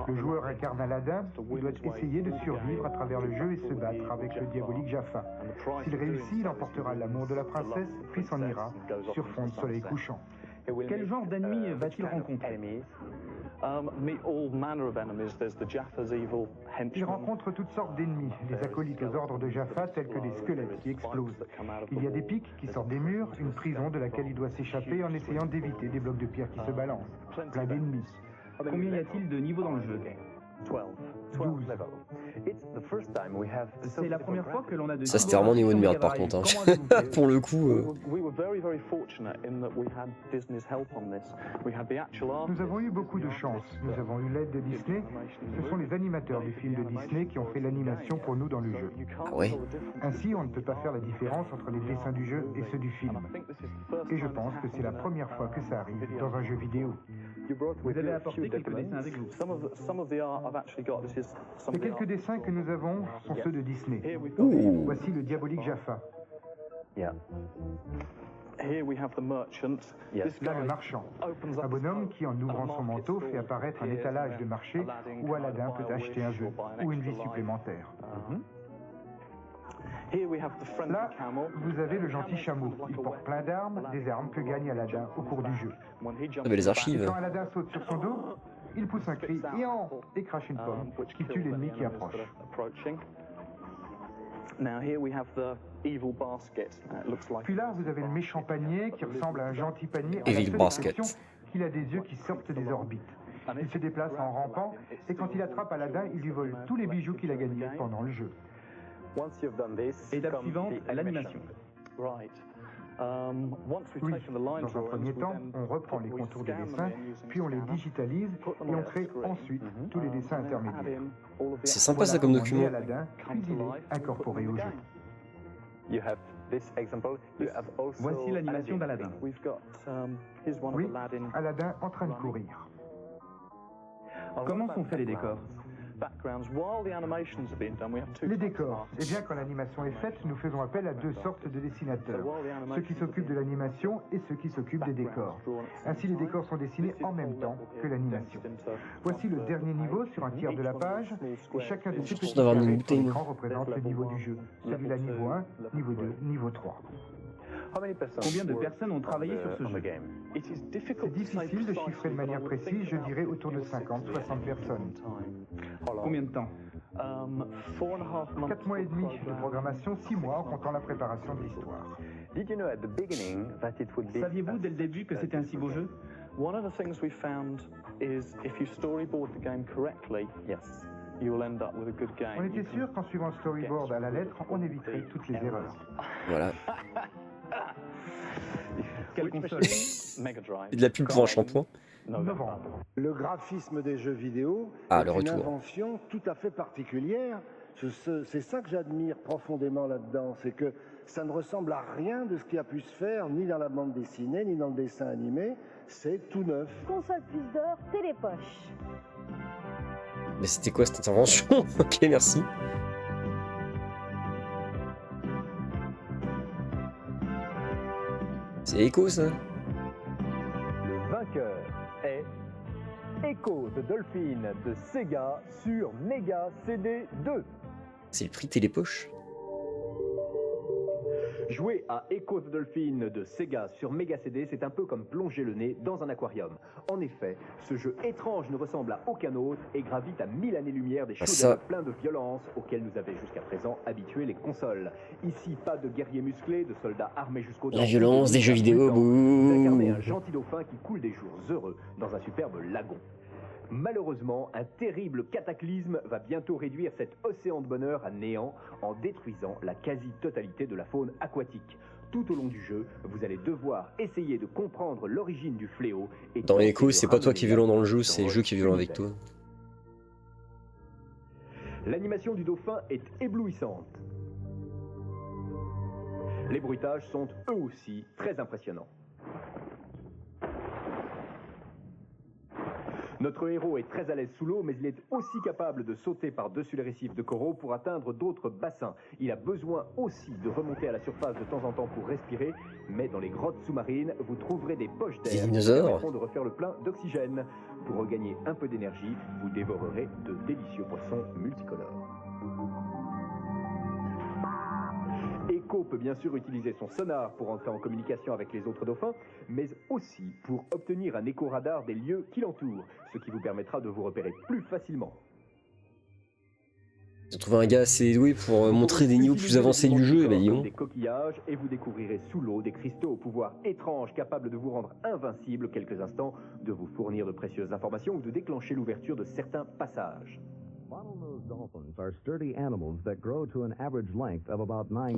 Le joueur incarne Aladdin, il doit essayer de survivre à travers le jeu et se battre avec le diabolique Jaffa. S'il réussit, il emportera l'amour de la princesse, puis s'en ira sur fond de soleil couchant. Quel genre d'ennemis va-t-il rencontrer? Il rencontre toutes sortes d'ennemis, les acolytes aux ordres de Jaffa tels que des squelettes qui explosent. Il y a des pics qui sortent des murs, une prison de laquelle il doit s'échapper en essayant d'éviter des blocs de pierre qui se balancent. Plein d'ennemis. Combien y a-t-il de niveaux dans le jeu? 12. C'est la première fois que l'on a de... Ça, c'était vraiment niveau de merde, par contre. Hein. Pour le coup... Nous avons eu beaucoup de chance. Nous avons eu l'aide de Disney. Ce sont les animateurs du film de Disney qui ont fait l'animation pour nous dans le jeu. Ah ouais. Ainsi, on ne peut pas faire la différence entre les dessins du jeu et ceux du film. Et je pense que c'est la première fois que ça arrive dans un jeu vidéo. Vous avez apporté quelques dessins avec vous. Les quelques dessins que nous avons sont ceux de Disney. Voici le diabolique Jaffa. Là, le marchand. Un bonhomme qui, en ouvrant son manteau, fait apparaître un étalage de marché où Aladdin peut acheter un jeu ou une vie supplémentaire. Là, vous avez le gentil chameau. Il porte plein d'armes, des armes que gagne Aladdin au cours du jeu. Mais les archives. Et quand Aladdin saute sur son dos, il pousse un cri et crache une pomme qui tue l'ennemi qui approche. Puis là, vous avez le méchant panier qui ressemble à un gentil panier. Evil à la seule basket. exception qu'il a des yeux qui sortent des orbites. Il se déplace en rampant et quand il attrape Aladdin, il lui vole tous les bijoux qu'il a gagnés pendant le jeu. Étape suivante, l'animation. Oui, dans un premier temps, on reprend les contours des dessins, puis on les digitalise et on crée ensuite tous les dessins intermédiaires. C'est sympa ça comme Voilà comment document. est Aladdin, puis il est incorporé au jeu. Voici l'animation d'Aladin. Oui, Aladdin en train de courir. Comment sont faits les décors? Les décors. Eh bien, quand l'animation est faite, nous faisons appel à deux sortes de dessinateurs. Ceux qui s'occupent de l'animation et ceux qui s'occupent des décors. Ainsi, les décors sont dessinés en même temps que l'animation. Voici le dernier niveau sur un tiers de la page. Et chacun de ces petits d'avoir une carrés sur bouteille. l'écran représente le niveau du jeu. Celui-là niveau 1, niveau 2, niveau 3. Combien de personnes ont travaillé sur ce jeu? C'est difficile de chiffrer de manière précise, je dirais autour de 50-60 personnes. Combien de temps? 4 mois et demi de programmation, 6 mois en comptant la préparation de l'histoire. Saviez-vous dès le début que c'était un si beau jeu? On était sûr qu'en suivant le storyboard à la lettre, on éviterait toutes les erreurs. Voilà. Quelle console? Et de la pub pour un shampoing. Novembre. Le graphisme des jeux vidéo Ah, est le une retour. invention tout à fait particulière. C'est ça que j'admire profondément là-dedans, c'est que ça ne ressemble à rien de ce qui a pu se faire, ni dans la bande dessinée, ni dans le dessin animé. C'est tout neuf. Console plus d'or, télépoche. Mais c'était quoi cette intervention? Ok, merci. C'est Echo ça? Le vainqueur est Echo the Dolphin de Sega sur Mega CD 2. C'est le prix Télépoche? Jouer à Echo the Dolphin de Sega sur Mega CD, c'est un peu comme plonger le nez dans un aquarium. En effet, ce jeu étrange ne ressemble à aucun autre et gravite à 1000 années-lumière des shoot'em pleins de violence auxquels nous avaient jusqu'à présent habitués les consoles. Ici, pas de guerriers musclés, de soldats armés jusqu'aux dents. La violence des jeux vidéo, Vous incarnez bouh. un gentil dauphin qui coule des jours heureux dans un superbe lagon. Malheureusement, un terrible cataclysme va bientôt réduire cet océan de bonheur à néant en détruisant la quasi-totalité de la faune aquatique. Tout au long du jeu, vous allez devoir essayer de comprendre l'origine du fléau. Et Dans tenter Echo, de c'est pas toi qui es violent dans le jeu, ramener c'est le jeu qui est violent avec toi. L'animation du dauphin est éblouissante. Les bruitages sont eux aussi très impressionnants. Notre héros est très à l'aise sous l'eau, mais il est aussi capable de sauter par-dessus les récifs de coraux pour atteindre d'autres bassins. Il a besoin aussi de remonter à la surface de temps en temps pour respirer, mais dans les grottes sous-marines, vous trouverez des poches Des d'air qui dinosaures. permettront de refaire le plein d'oxygène. Pour regagner un peu d'énergie, vous dévorerez de délicieux poissons multicolores. Echo peut bien sûr utiliser son sonar pour entrer en communication avec les autres dauphins, mais aussi pour obtenir un écho-radar des lieux qui l'entourent, ce qui vous permettra de vous repérer plus facilement. J'ai trouvé un gars assez doué pour montrer des niveaux plus avancés du jeu, et ben dis donc. Des coquillages et vous découvrirez sous l'eau des cristaux au pouvoir étrange capables de vous rendre invincible quelques instants, de vous fournir de précieuses informations ou de déclencher l'ouverture de certains passages. Bah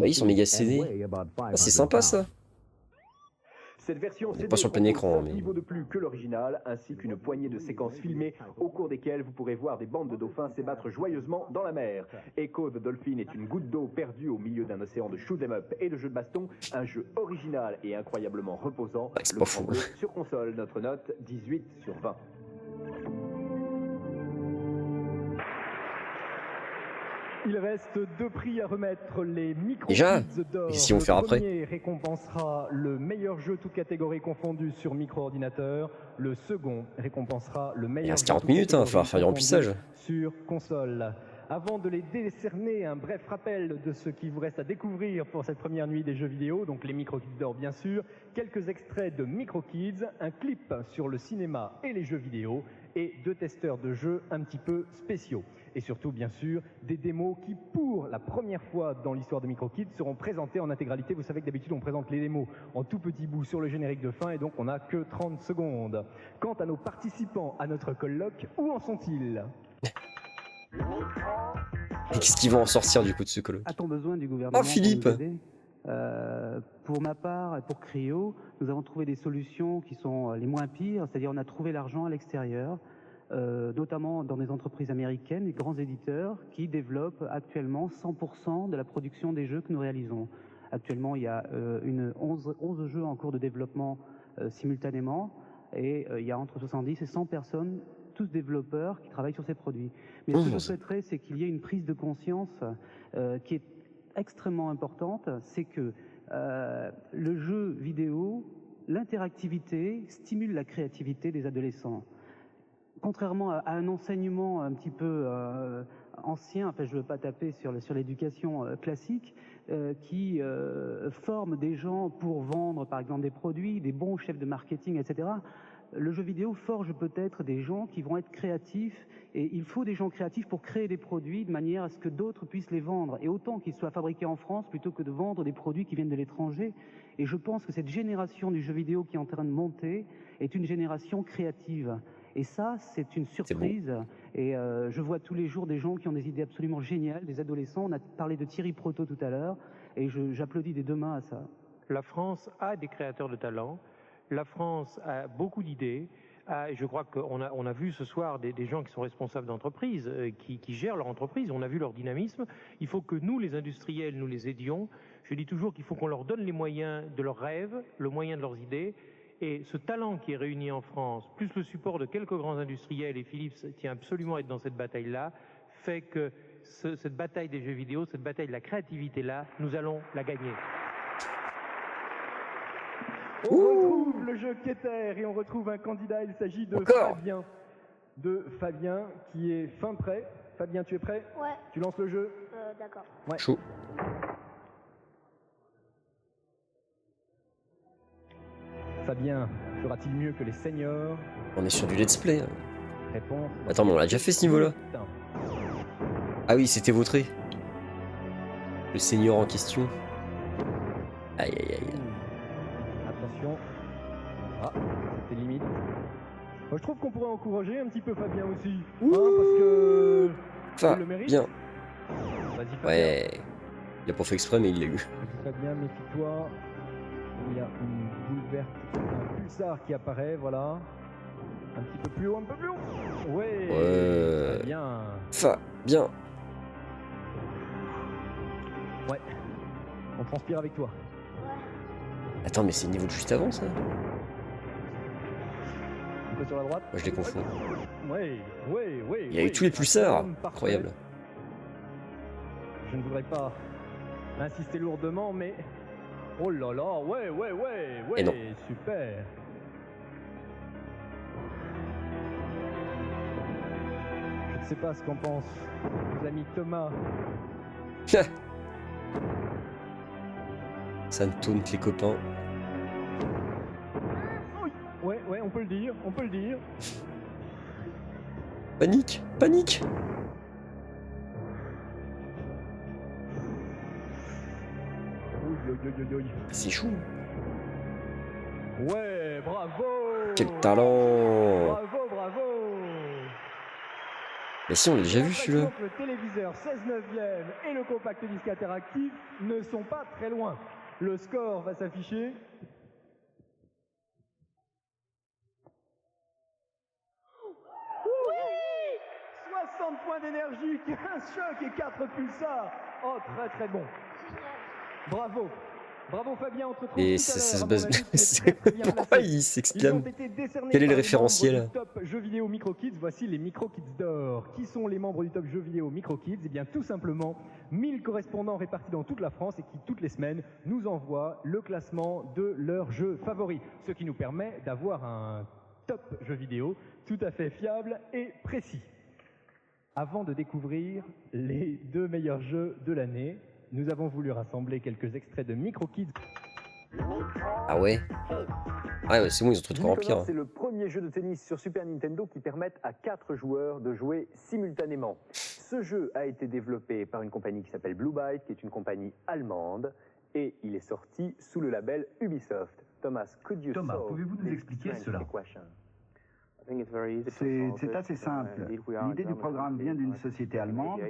ils sont méga CD. Ah, c'est sympa ça. Cette version CD Pas sur le plein écran, propose mais- 5 niveaux de plus que l'original, ainsi qu'une poignée de séquences filmées au cours desquelles vous pourrez voir des bandes de dauphins s'ébattre joyeusement dans la mer. Echo the Dolphin est une goutte d'eau perdue au milieu d'un océan de shoot 'em up et de jeux de baston, un jeu original et incroyablement reposant. c'est Le pas fou. prendre sur console, notre note 18 sur 20. Il reste 2 prix à remettre, les micro Déjà Kids d'or. Qu'est-ce qu'ils vont faire après? Le premier récompensera le meilleur jeu toutes catégories confondues sur micro-ordinateur. Le second récompensera le meilleur reste jeu 40 toutes minutes, hein, il va falloir catégories faire du remplissage. confondues sur console. Avant de les décerner, un bref rappel de ce qu'il vous reste à découvrir pour cette première nuit des jeux vidéo, donc les Micro Kids d'or bien sûr, quelques extraits de Micro Kids, un clip sur le cinéma et les jeux vidéo, et 2 testeurs de jeux un petit peu spéciaux. et surtout bien sûr des démos qui pour la première fois dans l'histoire de MicroKids seront présentées en intégralité. Vous savez que d'habitude on présente les démos en tout petit bout sur le générique de fin et donc on n'a que 30 secondes. Quant à nos participants à notre colloque, où en sont-ils? Et qu'est-ce qu'ils vont en sortir du coup de ce colloque? A-t-on besoin du gouvernement Oh Philippe! pour nous aider? Pour ma part et pour Cryo, nous avons trouvé des solutions qui sont les moins pires, c'est-à-dire on a trouvé l'argent à l'extérieur, notamment dans des entreprises américaines, des grands éditeurs qui développent actuellement 100% de la production des jeux que nous réalisons. Actuellement, il y a 11 jeux en cours de développement simultanément et il y a entre 70 et 100 personnes, tous développeurs, qui travaillent sur ces produits. Mais ce que je souhaiterais, c'est qu'il y ait une prise de conscience qui est extrêmement importante, c'est que le jeu vidéo, l'interactivité stimule la créativité des adolescents. Contrairement à un enseignement un petit peu ancien, enfin je ne veux pas taper sur l'éducation classique, qui forme des gens pour vendre par exemple des produits, des bons chefs de marketing, etc. Le jeu vidéo forge peut-être des gens qui vont être créatifs et il faut des gens créatifs pour créer des produits de manière à ce que d'autres puissent les vendre et autant qu'ils soient fabriqués en France plutôt que de vendre des produits qui viennent de l'étranger. Et je pense que cette génération du jeu vidéo qui est en train de monter est une génération créative. Et ça, c'est une surprise. Et je vois tous les jours des gens qui ont des idées absolument géniales, des adolescents. On a parlé de Thierry Proto tout à l'heure et j'applaudis des deux mains à ça. La France a des créateurs de talent. La France a beaucoup d'idées. Je crois qu'on a vu ce soir des gens qui sont responsables d'entreprises, qui gèrent leur entreprise. On a vu leur dynamisme. Il faut que nous, les industriels, nous les aidions. Je dis toujours qu'il faut qu'on leur donne les moyens de leurs rêves, le moyen de leurs idées. Et ce talent qui est réuni en France, plus le support de quelques grands industriels, et Philippe tient absolument à être dans cette bataille-là, fait que cette bataille des jeux vidéo, cette bataille de la créativité-là, nous allons la gagner. On retrouve le jeu Keter et on retrouve un candidat, il s'agit de Fabien. Fabien qui est fin prêt. Fabien, tu es prêt? Ouais. Tu lances le jeu? D'accord. Ouais. Chaud. Fabien fera-t-il mieux que les seniors? On est sur du let's play. Réponse. Attends, mais on l'a déjà fait ce niveau-là. Ah oui, c'était vautré. Le senior en question. Aïe aïe aïe. Attention. Ah, c'était limite. Moi, je trouve qu'on pourrait encourager un petit peu Fabien aussi. Hein, parce que. Il le mérite. Bien. Vas-y, Fabien. Ouais. Il a pas fait exprès, mais il l'a eu. Fabien, méfie-toi. Il y a une boule verte, un pulsar qui apparaît, voilà. Un petit peu plus haut, un peu plus haut. Ouais. Bien. Bien. Ouais. On transpire avec toi. Attends, mais c'est le niveau de juste avant, ça? Un peu sur la droite. Moi, je les confonds. Ouais. Il y a eu tous les pulsars. Incroyable. Je ne voudrais pas insister lourdement, mais... Oh là là, ouais, Et non. Super. Je ne sais pas ce qu'en pensent nos amis Thomas. Ça me taunte les copains. Ouais, on peut le dire, Panique. C'est chou. Ouais, bravo. Quel talent. Bravo. Mais si, on l'a déjà vu celui-là. Le téléviseur 16/9 et le compact disque interactif ne sont pas très loin. Le score va s'afficher. Oui, 60 points d'énergie, 15 chocs et 4 pulsars. Oh, très bon. Bravo Fabien, entre Et ça se base bien. Pourquoi il s'exclame? Quel est le référentiel? Top jeux vidéo MicroKids, voici les MicroKids d'or. Qui sont les membres du top jeux vidéo MicroKids? Eh bien tout simplement 1000 correspondants répartis dans toute la France et qui toutes les semaines nous envoient le classement de leurs jeux favoris. Ce qui nous permet d'avoir un top jeu vidéo tout à fait fiable et précis. Avant de découvrir les 2 meilleurs jeux de l'année, nous avons voulu rassembler quelques extraits de MicroKids. Ah ouais? Ah ouais, c'est bon, ils ont trouvé de remplir. C'est le premier jeu de tennis sur Super Nintendo qui permet à 4 joueurs de jouer simultanément. Ce jeu a été développé par une compagnie qui s'appelle Blue Byte, qui est une compagnie allemande, et il est sorti sous le label Ubisoft. Thomas, pouvez-vous nous expliquer cela? C'est assez simple. L'idée du programme vient d'une société allemande,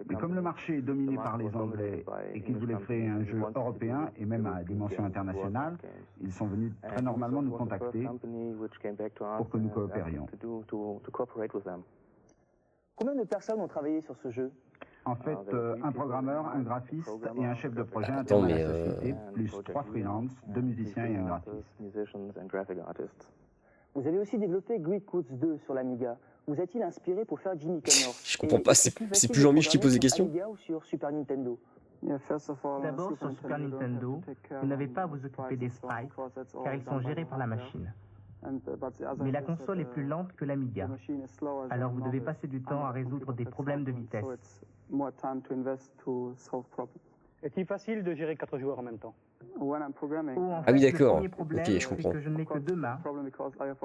mais comme le marché est dominé par les Anglais et qu'ils voulaient créer un jeu européen et même à dimension internationale, ils sont venus très normalement nous contacter pour que nous coopérions. Combien de personnes ont travaillé sur ce jeu? En fait, un programmeur, un graphiste et un chef de projet Attends, interne à mais la société, plus 3 freelances, 2 musiciens et un graphiste. Vous avez aussi développé Great Coats 2 sur l'Amiga. Vous a-t-il inspiré pour faire Jimmy Connors? Je comprends pas, c'est plus Jean-Mich qui pose des questions. Amiga ou sur Super Nintendo? D'abord, sur Super Nintendo, vous n'avez pas à vous occuper des sprites, car ils sont gérés par la machine. Mais la console est plus lente que l'Amiga, alors vous devez passer du temps à résoudre des problèmes de vitesse. Est-il facile de gérer 4 joueurs en même temps? Ah oui, d'accord. Le premier problème, Ok, je comprends. c'est que je n'ai que 2 mains,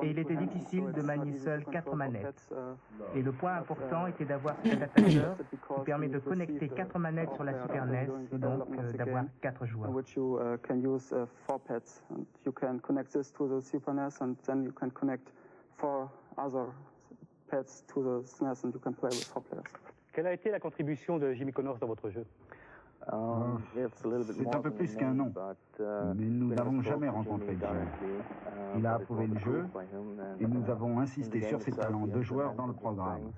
et il était difficile de manier seul 4 manettes. Et le point important était d'avoir cet adaptateur qui permet de connecter 4 manettes sur la Super NES, et donc d'avoir 4 joueurs. Quelle a été la contribution de Jimmy Connors dans votre jeu? C'est un peu plus qu'un nom, mais nous n'avons jamais rencontré Jim. Il a approuvé le jeu et nous avons insisté sur ses talents de joueur dans le programme.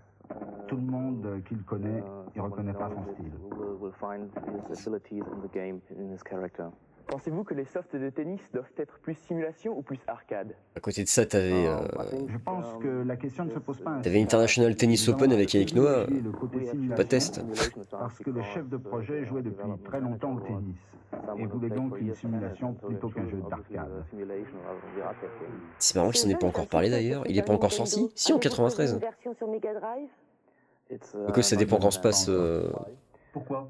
Tout le monde qui le connaît, il reconnaîtra son style. Pensez-vous que les softs de tennis doivent être plus simulation ou plus arcade? À côté de ça, t'avais Je pense que la question ne se pose pas. t'avais International Tennis Open avec Yannick Noah. Pas de test. Parce que le chef de projet jouait depuis très longtemps au tennis et voulait donc une simulation plutôt qu'un jeu d'arcade. C'est marrant qu'il s'en ait pas encore parlé d'ailleurs. Il est pas encore sorti? Si, en 93. Version sur Mega Drive. Donc ça dépend quand se passe. Pourquoi?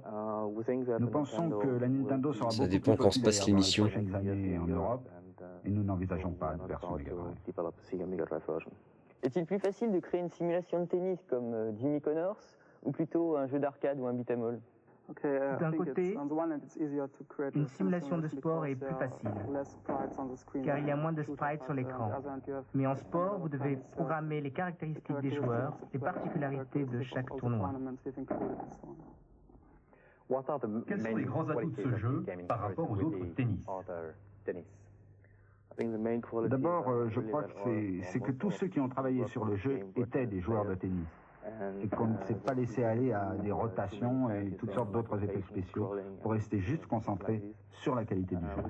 Nous pensons que la Nintendo sera Ça beaucoup dépend plus quand se passe populaire l'émission. dans les prochaines années en Europe et nous n'envisageons pas de version Mega Drive. Est-il plus facile de créer une simulation de tennis comme Jimmy Connors ou plutôt un jeu d'arcade ou un beat'em all? D'un côté, une simulation de sport est plus facile, car il y a moins de sprites sur l'écran. Mais en sport, vous devez programmer les caractéristiques des joueurs, les particularités de chaque tournoi. Quels sont les grands atouts de ce jeu par rapport aux autres tennis? D'abord, je crois que c'est que tous ceux qui ont travaillé sur le jeu étaient des joueurs de tennis. Et qu'on ne s'est pas laissé aller à des rotations et toutes sortes d'autres effets spéciaux pour rester juste concentré sur la qualité du jeu.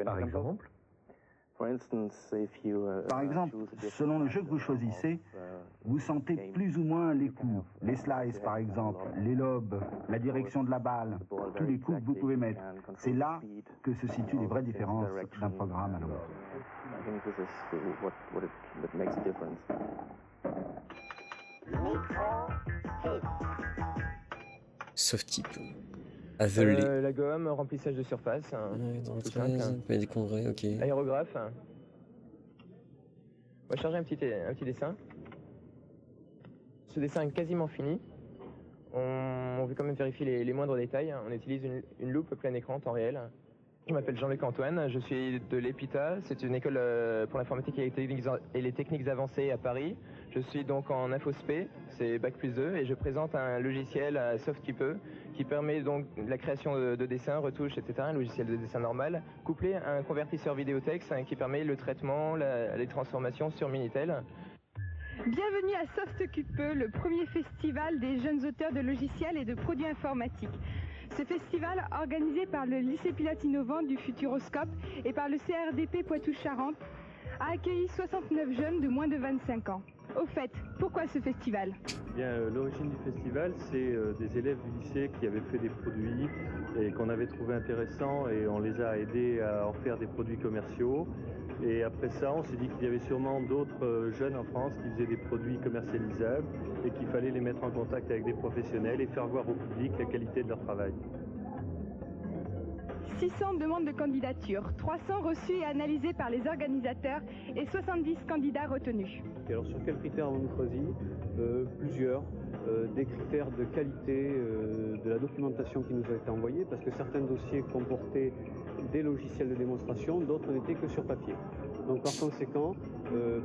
Par exemple? Par exemple, selon le jeu que vous choisissez, vous sentez plus ou moins les coups, les slices par exemple, les lobes, la direction de la balle, tous les coups que vous pouvez mettre. C'est là que se situent les vraies différences d'un programme à l'autre. Soft type. Avelé. La gomme, remplissage de surface. Tout simple. Des congrès, ok. Aérographe. On va charger un petit dessin. Ce dessin est quasiment fini. On veut quand même vérifier les moindres détails. On utilise une loupe plein écran, temps réel. Je m'appelle Jean-Luc Antoine, je suis de l'EPITA, c'est une école pour l'informatique et les techniques avancées à Paris. Je suis donc en InfoSP, c'est Bac+2, et je présente un logiciel SoftKeeper qui permet donc la création de dessins, retouches, etc., un logiciel de dessin normal, couplé à un convertisseur vidéotexte qui permet le traitement, les transformations sur Minitel. Bienvenue à SoftKeeper, le premier festival des jeunes auteurs de logiciels et de produits informatiques. Ce festival, organisé par le lycée pilote innovant du Futuroscope et par le CRDP Poitou-Charentes, a accueilli 69 jeunes de moins de 25 ans. Au fait, pourquoi ce festival? L'origine du festival, c'est des élèves du lycée qui avaient fait des produits et qu'on avait trouvé intéressants et on les a aidés à en faire des produits commerciaux. Et après ça, on s'est dit qu'il y avait sûrement d'autres jeunes en France qui faisaient des produits commercialisables et qu'il fallait les mettre en contact avec des professionnels et faire voir au public la qualité de leur travail. 600 demandes de candidature, 300 reçues et analysées par les organisateurs et 70 candidats retenus. Et alors sur quels critères avons-nous choisi? Plusieurs. Des critères de qualité de la documentation qui nous a été envoyée, parce que certains dossiers comportaient des logiciels de démonstration, d'autres n'étaient que sur papier. Donc par conséquent,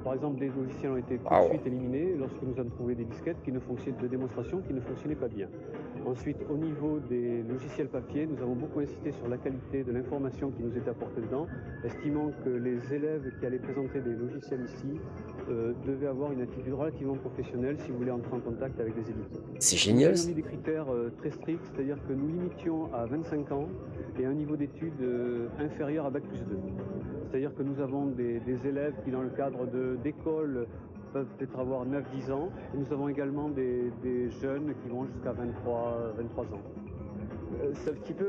par exemple, des logiciels ont été tout de suite éliminés lorsque nous avons trouvé des disquettes de démonstration qui ne fonctionnaient pas bien. Ensuite, au niveau des logiciels papier, nous avons beaucoup insisté sur la qualité de l'information qui nous était apportée dedans, estimant que les élèves qui allaient présenter des logiciels ici devaient avoir une attitude relativement professionnelle si vous voulez entrer en contact avec les éditeurs. C'est génial. Nous avons mis des critères très stricts, c'est-à-dire que nous limitions à 25 ans et un niveau d'études inférieur à Bac+2. C'est-à-dire que nous avons des élèves qui, dans le cadre d'écoles, peuvent peut-être avoir 9-10 ans. Et nous avons également des jeunes qui vont jusqu'à 23 ans.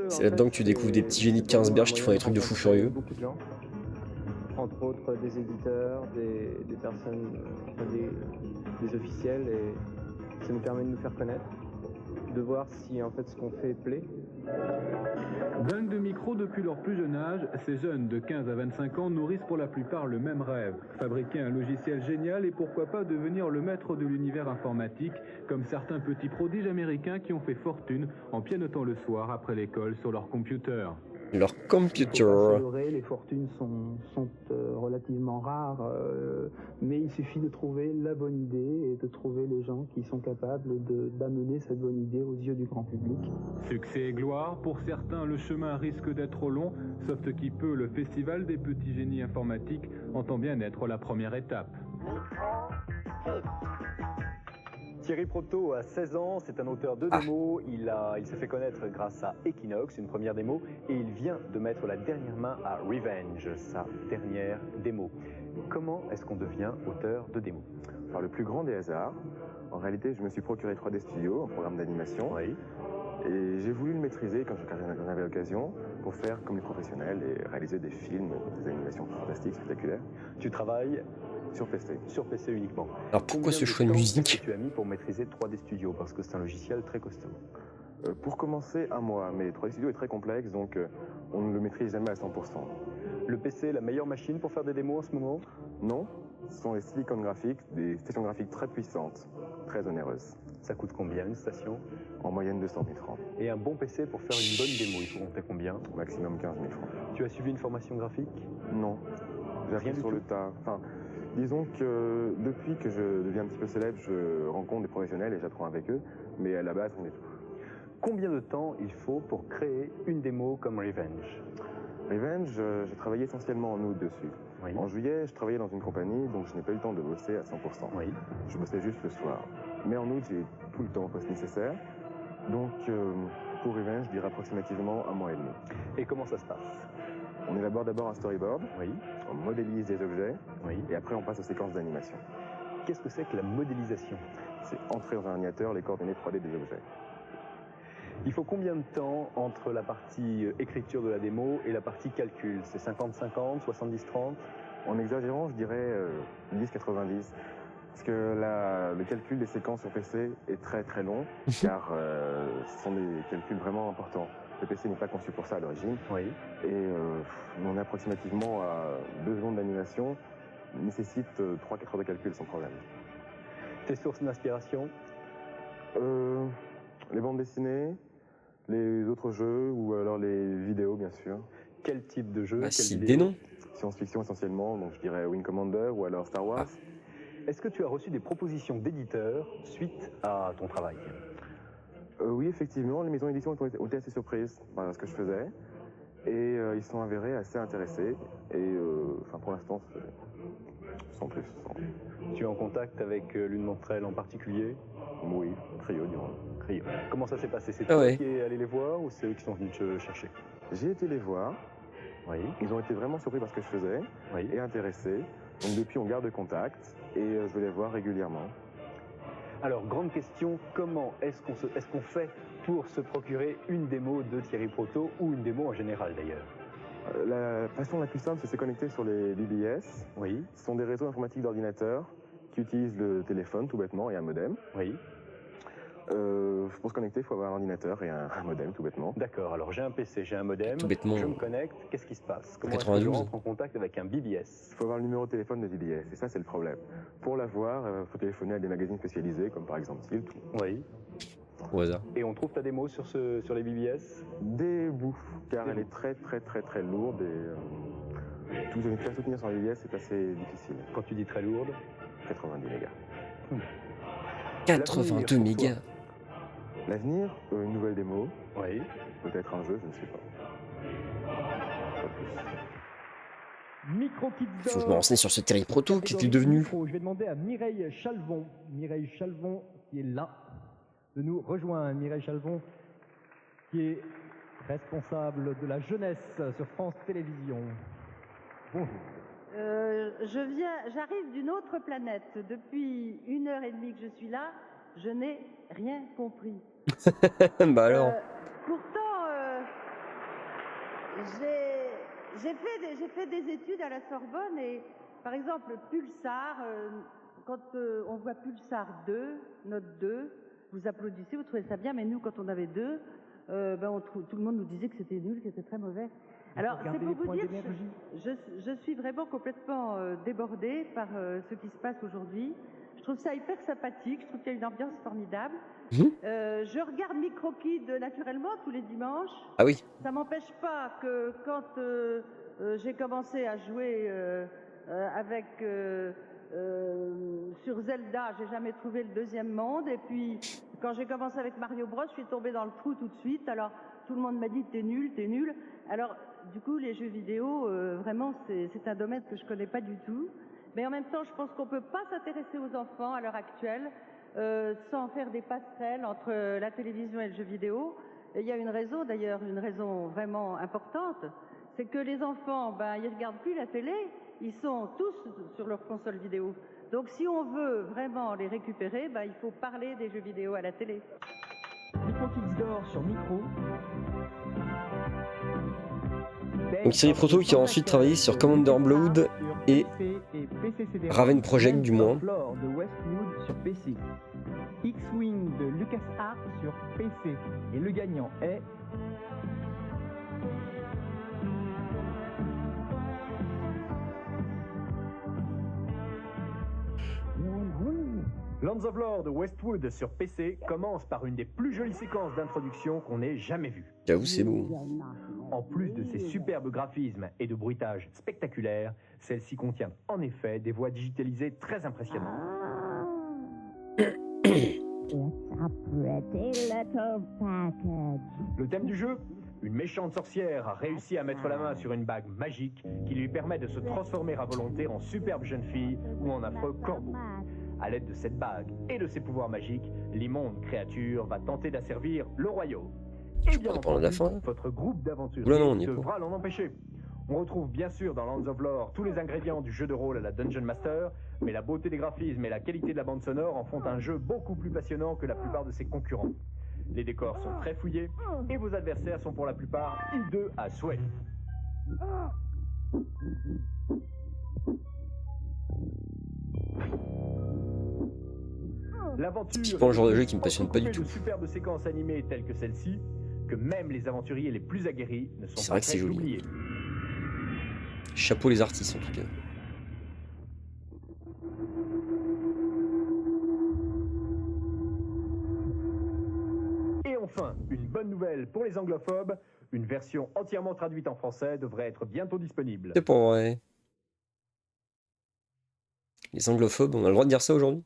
C'est là-dedans que tu découvres des petits génies de 15 berges qui font des trucs de fou furieux. Beaucoup de gens, entre autres des éditeurs, des personnes, enfin des officiels, et ça nous permet de nous faire connaître, de voir si en fait ce qu'on fait plaît. Dingues de micro depuis leur plus jeune âge, ces jeunes de 15 à 25 ans nourrissent pour la plupart le même rêve, fabriquer un logiciel génial et pourquoi pas devenir le maître de l'univers informatique, comme certains petits prodiges américains qui ont fait fortune en pianotant le soir après l'école sur leur computer. Leur computer. Les fortunes sont relativement rares, mais il suffit de trouver la bonne idée et de trouver les gens qui sont capables d'amener cette bonne idée aux yeux du grand public. Succès et gloire, pour certains le chemin risque d'être long, sauf ce qui peut, le festival des petits génies informatiques entend bien être la première étape. Thierry Proto a 16 ans, c'est un auteur de démos, il s'est fait connaître grâce à Equinox, une première démo, et il vient de mettre la dernière main à Revenge, sa dernière démo. Comment est-ce qu'on devient auteur de démos? Par le plus grand des hasards. En réalité, je me suis procuré 3D Studio, un programme d'animation, et j'ai voulu le maîtriser quand j'en avais l'occasion pour faire comme les professionnels et réaliser des films, des animations fantastiques, spectaculaires. Tu travailles sur PC. Sur PC uniquement. Alors pourquoi ce choix de musique? Tu as mis pour maîtriser 3D Studio, parce que c'est un logiciel très costaud. Pour commencer, un mois, mais 3D Studio est très complexe, donc on ne le maîtrise jamais à 100%. Le PC est la meilleure machine pour faire des démos en ce moment? Non, ce sont les Silicon Graphics, des stations graphiques très puissantes, très onéreuses. Ça coûte combien une station? En moyenne 200 000 francs. Et un bon PC pour faire une bonne démo, il faut compter combien? Maximum 15 000 francs. Tu as suivi une formation graphique? Non, j'ai appris sur le tas. Enfin, disons que depuis que je deviens un petit peu célèbre, je rencontre des professionnels et j'apprends avec eux, mais à la base, on est tout. Combien de temps il faut pour créer une démo comme Revenge? Revenge, j'ai travaillé essentiellement en août dessus. Oui. En juillet, je travaillais dans une compagnie, donc je n'ai pas eu le temps de bosser à 100%. Oui. Je bossais juste le soir. Mais en août, j'ai tout le temps poste nécessaire. Donc, pour Revenge, je dirais approximativement un mois et demi. Et comment ça se passe? On élabore d'abord un storyboard, oui. On modélise des objets, oui. Et après on passe aux séquences d'animation. Qu'est-ce que c'est que la modélisation? C'est entrer dans un ordinateur les coordonnées 3D des objets. Il faut combien de temps entre la partie écriture de la démo et la partie calcul? C'est 50-50, 70-30? En exagérant, je dirais 10-90. Parce que le calcul des séquences sur PC est très très long, car ce sont des calculs vraiment importants. Le PC n'est pas conçu pour ça à l'origine. Oui. Et on est approximativement à 2 secondes d'animation, nécessite 3-4 heures de calcul sans problème. Tes sources d'inspiration? Les bandes dessinées, les autres jeux ou alors les vidéos bien sûr. Quel type de jeu? Des noms. Science-fiction essentiellement, donc je dirais Wing Commander ou alors Star Wars. Est-ce que tu as reçu des propositions d'éditeurs suite à ton travail? Oui, effectivement, les maisons d'édition ont été assez surprises par ce que je faisais et ils sont avérés assez intéressés et pour l'instant, sans plus. Tu es en contact avec l'une d'entre elles en particulier? Oui, Trio, disons. Trio. Comment ça s'est passé? C'est toi qui es allé les voir ou c'est eux qui sont venus te chercher? J'ai été les voir. Oui. Ils ont été vraiment surpris par ce que je faisais et intéressés. Donc depuis, on garde contact et je vais les voir régulièrement. Alors, grande question, comment est-ce qu'on fait pour se procurer une démo de Thierry Proto ou une démo en général d'ailleurs? La façon la plus simple, c'est de se connecter sur les BBS. Oui. Ce sont des réseaux informatiques d'ordinateurs qui utilisent le téléphone tout bêtement et un modem. Oui. Pour se connecter, il faut avoir un ordinateur et un modem, tout bêtement. D'accord, alors j'ai un PC, j'ai un modem, Tout bêtement. je me connecte, qu'est-ce qui se passe? Comment est-ce que 92. je rentre en contact avec un BBS? Il faut avoir le numéro de téléphone de BBS, et ça c'est le problème. Pour l'avoir, il faut téléphoner à des magazines spécialisés, comme par exemple Tilt. Oui. Au hasard. Et on trouve ta démo sur les BBS? Des bouts, car elle est très lourde et faire soutenir sur un BBS c'est assez difficile. Quand tu dis très lourde? 90 mégas. 82 mégas. L'avenir, une nouvelle démo. Oui. Peut-être un jeu, je ne sais pas. Micro Kids Faut que je me renseigne sur ce Terry Proto, qu'est-il devenu? Je vais demander à Mireille Chalvon. Mireille Chalvon qui est là, de nous rejoindre. Mireille Chalvon qui est responsable de la jeunesse sur France Télévisions. Bonjour. J'arrive d'une autre planète. Depuis 1h30 que je suis là, je n'ai rien compris. Bah alors. Pourtant, j'ai fait des études à la Sorbonne et, par exemple, Pulsar, quand on voit Pulsar 2, note 2, vous applaudissez, vous trouvez ça bien, mais nous, quand on avait 2, tout le monde nous disait que c'était nul, que c'était très mauvais. Alors, c'est pour vous dire, je suis vraiment complètement débordée par ce qui se passe aujourd'hui. Je trouve ça hyper sympathique, je trouve qu'il y a une ambiance formidable. Je regarde Microkid naturellement tous les dimanches. Ah oui. Ça m'empêche pas que quand j'ai commencé à jouer sur Zelda, j'ai jamais trouvé le deuxième monde. Et puis, quand j'ai commencé avec Mario Bros, je suis tombée dans le trou tout de suite. Alors, tout le monde m'a dit t'es nul, t'es nul. Alors, du coup, les jeux vidéo, vraiment, c'est un domaine que je connais pas du tout. Mais en même temps, je pense qu'on peut pas s'intéresser aux enfants à l'heure actuelle sans faire des passerelles entre la télévision et le jeu vidéo. Et il y a une raison, d'ailleurs, une raison vraiment importante, c'est que les enfants, ils regardent plus la télé, ils sont tous sur leur console vidéo. Donc si on veut vraiment les récupérer, il faut parler des jeux vidéo à la télé. Micro Kids d'or sur Micro. Donc Terry Proto qui a ensuite travaillé sur Commander Blood et Raven Project du moins. De Westwood sur PC. X-Wing de LucasArts sur PC. Et le gagnant est... Lands of Lore de Westwood sur PC commence par une des plus jolies séquences d'introduction qu'on ait jamais vues. J'avoue, c'est beau. En plus de ses superbes graphismes et de bruitages spectaculaires, celle-ci contient en effet des voix digitalisées très impressionnantes. Le thème du jeu ? Une méchante sorcière a réussi à mettre la main sur une bague magique qui lui permet de se transformer à volonté en superbe jeune fille ou en affreux corbeau. À l'aide de cette bague et de ses pouvoirs magiques, l'immonde créature va tenter d'asservir le royaume. Et bien entendu, votre groupe d'aventuriers devra l'en empêcher. On retrouve bien sûr dans Lands of Lore tous les ingrédients du jeu de rôle à la Dungeon Master, mais la beauté des graphismes et la qualité de la bande sonore en font un jeu beaucoup plus passionnant que la plupart de ses concurrents. Les décors sont très fouillés et vos adversaires sont pour la plupart hideux à souhait. L'aventure c'est pas le genre de jeu qui me passionne pas du tout. De superbes séquences animées telles que celle-ci, que même les aventuriers les plus aguerris ne sont pas prêts d'oublier. Chapeau les artistes en tout cas. Et enfin, une bonne nouvelle pour les anglophobes, une version entièrement traduite en français devrait être bientôt disponible. C'est pas vrai. Les anglophobes, on a le droit de dire ça aujourd'hui?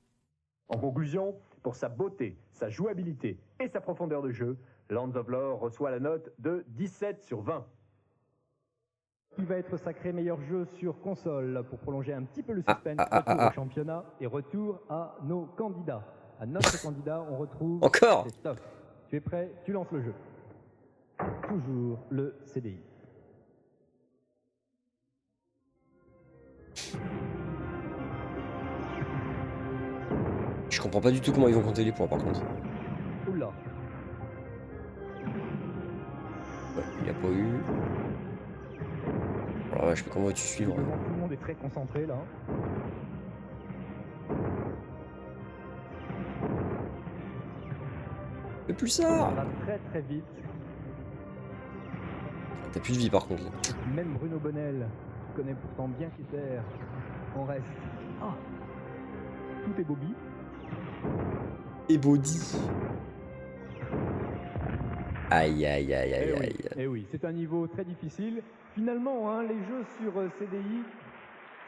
En conclusion, pour sa beauté, sa jouabilité et sa profondeur de jeu, Lands of Lore reçoit la note de 17 sur 20. Qui va être sacré meilleur jeu sur console pour prolonger un petit peu le suspense. Retour au championnat et retour à nos candidats. À notre candidat, on retrouve... Encore Christophe. Tu es prêt? Tu lances le jeu. Toujours le CDI. Je comprends pas du tout comment ils vont compter les points par contre. Oula. Ouais, il n'y a pas eu. Alors ouais, je sais pas comment vas-tu suivre. Tout le monde est très concentré là. pulsar. Ça va très très vite. T'as plus de vie par contre. Là. Même Bruno Bonnel, qui connaît pourtant bien Keter, on reste. Ah, tout est Bobby. Et Body. Aïe aïe aïe aïe aïe. Eh oui, c'est un niveau très difficile. Finalement, hein, les jeux sur CDI,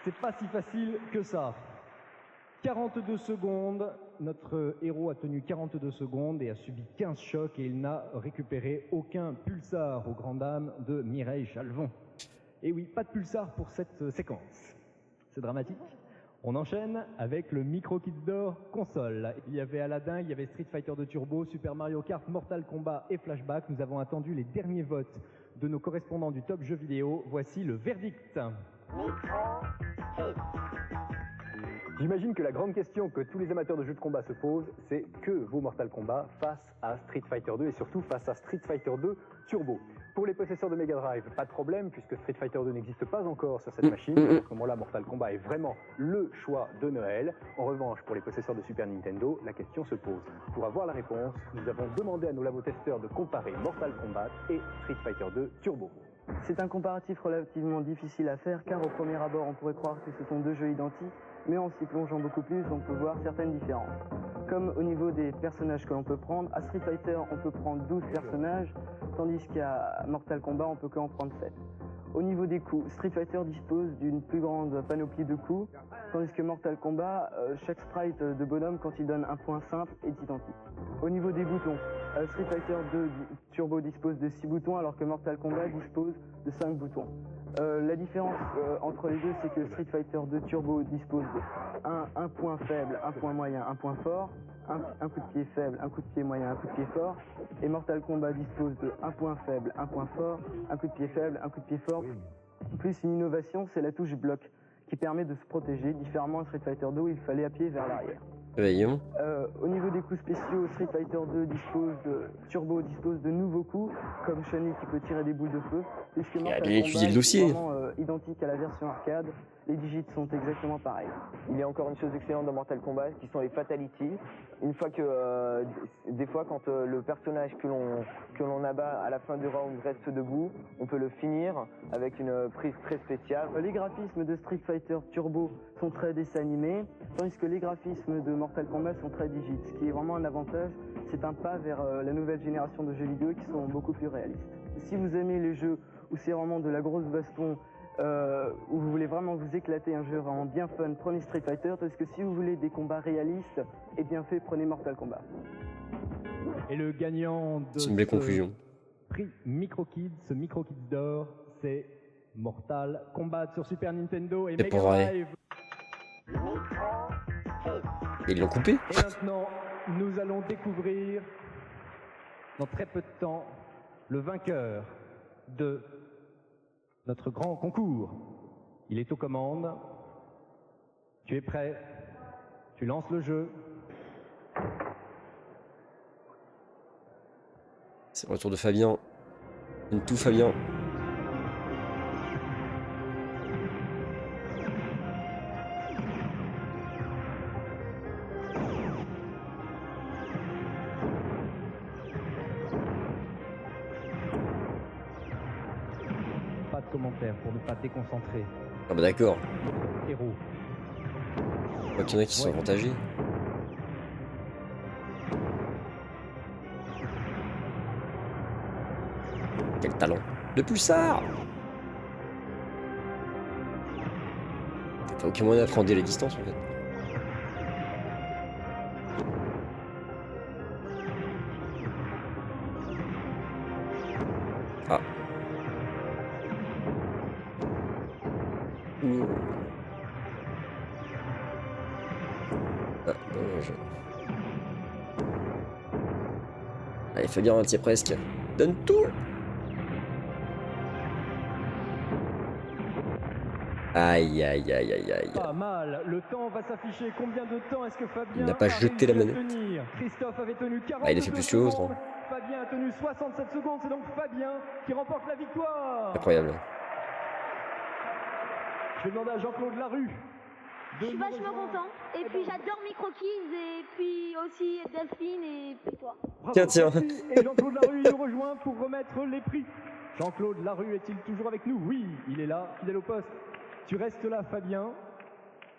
c'est pas si facile que ça. 42 secondes, notre héros a tenu 42 secondes et a subi 15 chocs et il n'a récupéré aucun pulsar aux grandes dames de Mireille Chalvon. Et oui, pas de pulsar pour cette séquence. C'est dramatique. On enchaîne avec le Micro Kids d'Or console. Il y avait Aladdin, il y avait Street Fighter 2 Turbo, Super Mario Kart, Mortal Kombat et Flashback. Nous avons attendu les derniers votes de nos correspondants du Top Jeux Vidéo. Voici le verdict. J'imagine que la grande question que tous les amateurs de jeux de combat se posent, c'est que vaut Mortal Kombat face à Street Fighter 2 et surtout face à Street Fighter 2 Turbo. Pour les possesseurs de Mega Drive, pas de problème puisque Street Fighter 2 n'existe pas encore sur cette machine. À ce moment-là, Mortal Kombat est vraiment le choix de Noël. En revanche, pour les possesseurs de Super Nintendo, la question se pose. Pour avoir la réponse, nous avons demandé à nos labotesteurs de comparer Mortal Kombat et Street Fighter 2 Turbo. C'est un comparatif relativement difficile à faire car au premier abord on pourrait croire que ce sont deux jeux identiques, mais en s'y plongeant beaucoup plus on peut voir certaines différences. Comme au niveau des personnages que l'on peut prendre, à Street Fighter on peut prendre 12 personnages, tandis qu'à Mortal Kombat on peut qu'en prendre 7. Au niveau des coups, Street Fighter dispose d'une plus grande panoplie de coups, tandis que Mortal Kombat, chaque sprite de bonhomme quand il donne un point simple est identique. Au niveau des boutons, Street Fighter 2 Turbo dispose de 6 boutons alors que Mortal Kombat dispose de 5 boutons. La différence entre les deux, c'est que Street Fighter 2 Turbo dispose d'un point faible, un point moyen, un point fort, un coup de pied faible, un coup de pied moyen, un coup de pied fort, et Mortal Kombat dispose de un point faible, un point fort, un coup de pied faible, un coup de pied fort. Plus une innovation, c'est la touche bloc, qui permet de se protéger, différemment à Street Fighter 2 où il fallait appuyer vers l'arrière. Voyons. Au niveau des coups spéciaux, Street Fighter 2 Turbo dispose de nouveaux coups, comme Shani qui peut tirer des boules de feu, puisque Mortal bien étudié le dossier. est vraiment identique à la version arcade, les digits sont exactement pareils. Il y a encore une chose excellente dans Mortal Kombat, qui sont les fatalities. Une fois que, des fois, quand le personnage que l'on abat à la fin du round reste debout, on peut le finir avec une prise très spéciale. Les graphismes de Street Fighter Turbo sont très dessin animés, tandis que les graphismes de Mortal Kombat sont très digits, ce qui est vraiment un avantage. C'est un pas vers la nouvelle génération de jeux vidéo qui sont beaucoup plus réalistes. Si vous aimez les jeux où c'est vraiment de la grosse baston, où vous voulez vraiment vous éclater, un jeu vraiment bien fun, prenez Street Fighter, parce que si vous voulez des combats réalistes et bien faits, prenez Mortal Kombat. Et le gagnant de c'est une belle conclusion. Prix Micro Kids, ce Micro Kids d'or, c'est Mortal Kombat sur Super Nintendo et Mega Drive. Et ils l'ont coupé. Et maintenant, nous allons découvrir dans très peu de temps le vainqueur de notre grand concours. Il est aux commandes. Tu es prêt? Tu lances le jeu. C'est le retour de Fabien. Tout Fabien. Pas de commentaires pour ne pas te déconcentrer. Ah bah d'accord. Héros. Je crois qu'il y en a qui sont avantagés. Quel talent. Le pulsar. T'as aucun moyen d'appréhender les distances en fait. Ah. Ah, dommage. Allez, Fabien, t'y es presque. Donne tout. Aïe, aïe, aïe, aïe, aïe. Pas mal. Le temps va s'afficher. Combien de temps est-ce que Fabien il n'a pas jeté la manette. Christophe avait tenu 40 ah, il a fait plus que l'autre. Hein. Fabien a tenu 67 secondes. C'est donc Fabien qui remporte la victoire. Incroyable. Je vais demander à Jean-Claude Larue Je suis vachement content. Et puis j'adore Micro-Kids et puis aussi Delphine et puis toi. Tiens, tiens. Et Jean-Claude Larue nous rejoint pour remettre les prix. Jean-Claude Larue est-il toujours avec nous? Oui, il est là, fidèle au poste. Tu restes là, Fabien.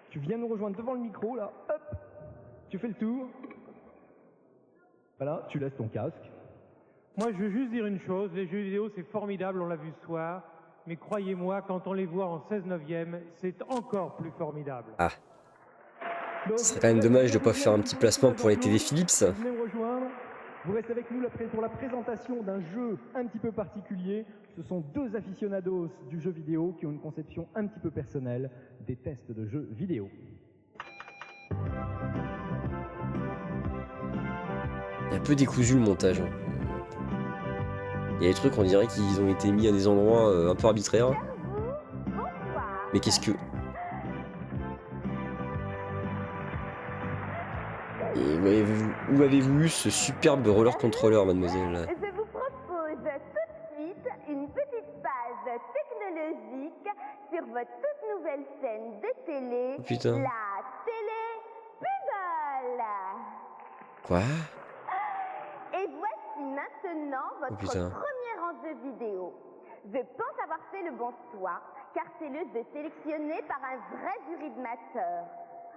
Tu viens nous rejoindre devant le micro, là. Hop. Tu fais le tour. Voilà, tu laisses ton casque. Moi, je veux juste dire une chose. Les jeux vidéo, c'est formidable, on l'a vu ce soir. Mais croyez-moi, quand on les voit en 16/9e, c'est encore plus formidable. Ah. Ce serait quand même dommage de ne pas faire un petit placement pour les TV Philips. Venez me rejoindre. Vous restez avec nous pour la présentation d'un jeu un petit peu particulier. Ce sont deux aficionados du jeu vidéo qui ont une conception un petit peu personnelle des tests de jeux vidéo. Il est un peu décousu le montage. Il y a des trucs, on dirait qu'ils ont été mis à des endroits un peu arbitraires. Mais qu'est-ce que... Et où avez-vous eu ce superbe roller controller, mademoiselle? Je vous propose tout de suite une petite page technologique sur votre toute nouvelle chaîne de télé, Oh, putain. la télé Pubol. Quoi? Et voici maintenant Oh, votre putain. premier enjeu vidéo. Je pense avoir fait le bon choix, car c'est le jeu sélectionné par un vrai jury de masseurs.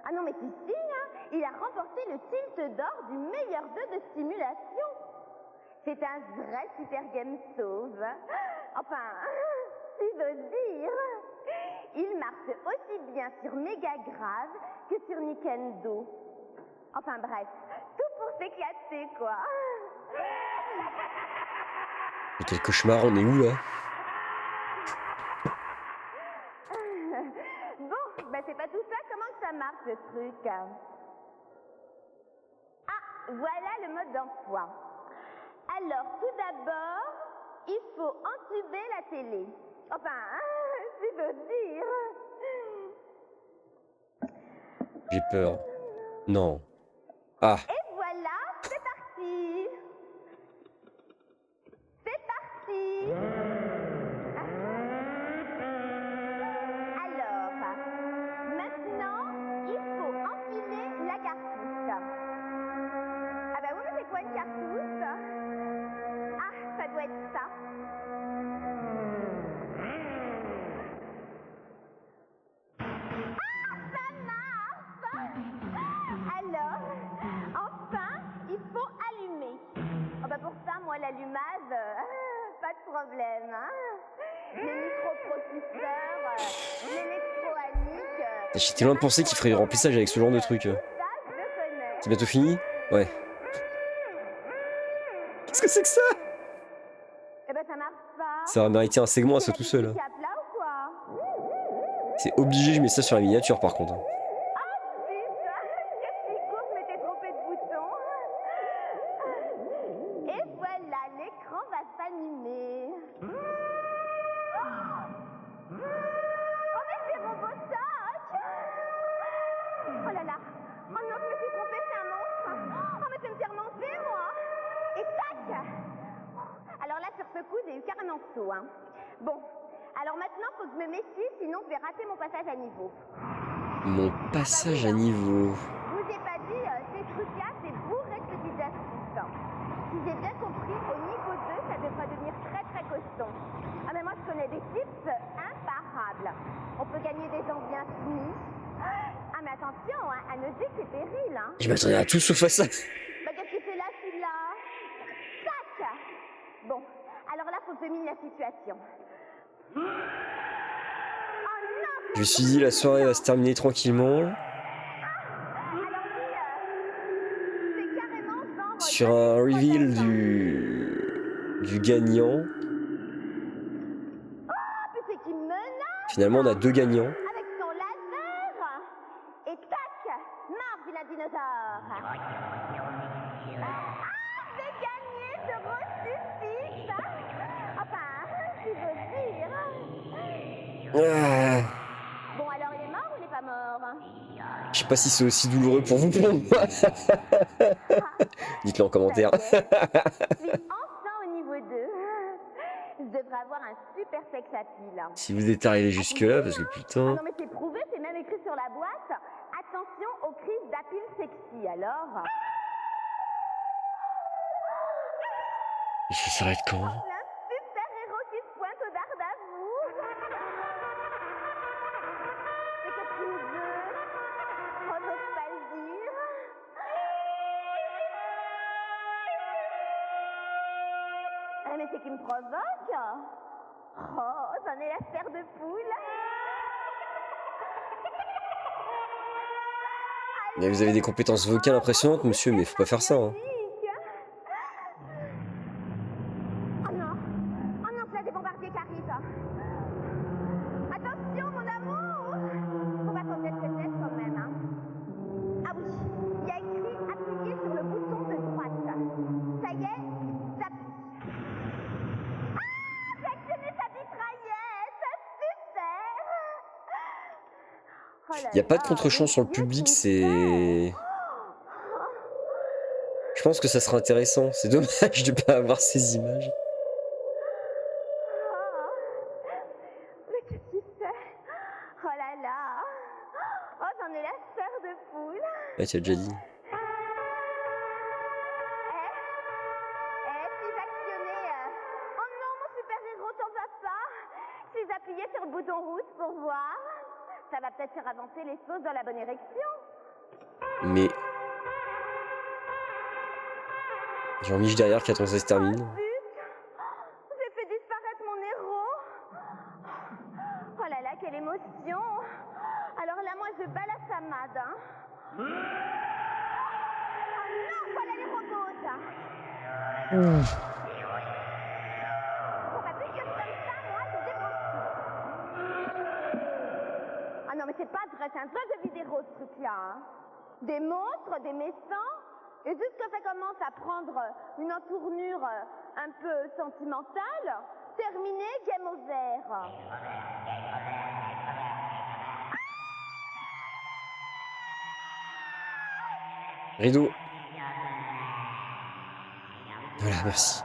Ah non mais tu signes, hein, il a remporté le tilt d'or du meilleur jeu de simulation. C'est un vrai super game sauve. Enfin, si j'ose dire. Il marche aussi bien sur Mega Drive que sur Nintendo. Enfin bref, tout pour s'éclater quoi. Mais quel cauchemar, on est où là? Bon, ben c'est pas tout ça, comment que ça marche le truc? Ah, voilà le mode d'emploi. Alors, tout d'abord, il faut entuber la télé. Enfin, si j'ose dire. J'ai peur. Non. Ah. Et voilà, c'est parti. C'est parti. Alors, maintenant, il faut enfiler la cartouche. Ah bah oui, mais c'est quoi une cartouche? Ah, ça doit être ça. Ah, ça marche. Alors, enfin, il faut allumer. Oh bah pour ça, moi, l'allumage, pas de problème, hein. Les microprocesseurs, l'électronique. J'étais loin de penser qu'il ferait du remplissage avec ce genre de truc. C'est bientôt fini? Ouais. Qu'est-ce que c'est que ça? Eh ben ça marche pas. Ça aurait mérité un segment à ça tout seul. Là ou quoi? C'est obligé, je mets ça sur la miniature par contre. Je m'étais trompée de bouton. Et voilà, l'écran va s'animer. Oh mais c'est robotoc. Oh là là. Oh non, je me suis trompée, c'est un monstre. Oh mais c'est me faire manger moi. Et tac. Alors là sur ce coup j'ai eu carrément chaud, hein. Bon, alors maintenant faut que je me méfie, sinon je vais rater mon passage à niveau. Mon passage à niveau. Je vous ai pas dit, ces trucs-là, c'est bourré de petites astuces. Si j'ai bien compris, au niveau 2, ça devrait devenir très très costaud. Ah mais moi je connais des tips imparables. On peut gagner des gens bien finis. Ah mais attention, hein, à noter que c'est péril, hein. Je m'attendais à tout sauf à ça. Bah qu'est-ce que c'est là, celui-là? Tac. Bon, alors là, faut que je mine la situation. Je me suis dit la soirée va se terminer tranquillement. Sur un reveal du gagnant. Finalement on a deux gagnants. Avec son laser. Et tac, marre, vilain dinosaure. Ah, j'ai gagné ce ressuscite. Enfin, si j'ose dire. Ah. Bon, alors il est mort ou il est pas mort? Je sais pas si c'est aussi douloureux pour vous pour moi. Dites-le en commentaire. Je suis enfin au niveau 2. Je devrais avoir un super sex appeal. Si vous êtes arrivé jusque là, parce que Ah putain. non mais c'est prouvé, c'est même bien écrit sur la boîte, attention aux crises d'apile sexy, alors... Et ça s'arrête quand? Un super-héros qui se pointe au dard à vous. Et qu'est-ce qu'il veut? On n'ose pas le dire. Ah, mais c'est qui me provoque? Oh, j'en ai la chair de poule. Mais vous avez des compétences vocales impressionnantes, monsieur, mais faut pas faire ça. Hein. Oh non, c'est là des bombardiers qui arrivent. Attention, mon amour. On va sauter de cette tête quand même, hein. Ah oui, il y a écrit appuyer sur le bouton de droite. Ça y est, j'appuie. Ah, j'ai actionné sa mitraillette. Super. Oh là Il n'y a pas de là, contre-champ sur le public, c'est... Je pense que ça sera intéressant. C'est dommage de pas avoir ces images. Mais qu'est-ce qu'il fait? Oh là là. Oh, j'en ai la chair de poule. Ouais, tu as déjà dit. Si j'actionnais... Oh non, mon super-héros, t'en vas pas. Si j'appuyais sur le bouton rouge pour voir, ça va peut-être faire avancer les choses dans la bonne érection. Mais... J'ai envie derrière qu'attends ça se termine. J'ai fait disparaître mon héros. Oh là là, quelle émotion. Alors là, moi, je bats la chamade, hein. Oh non, voilà les robots, ça. On va plus que comme ça, moi, je défonce. Ah non, mais c'est pas vrai, c'est un vrai jeu vidéo, ce truc-là, hein. Des monstres, des méchants. Et juste que ça commence à prendre une entournure un peu sentimentale, terminé, game over. Rideau. Voilà, merci.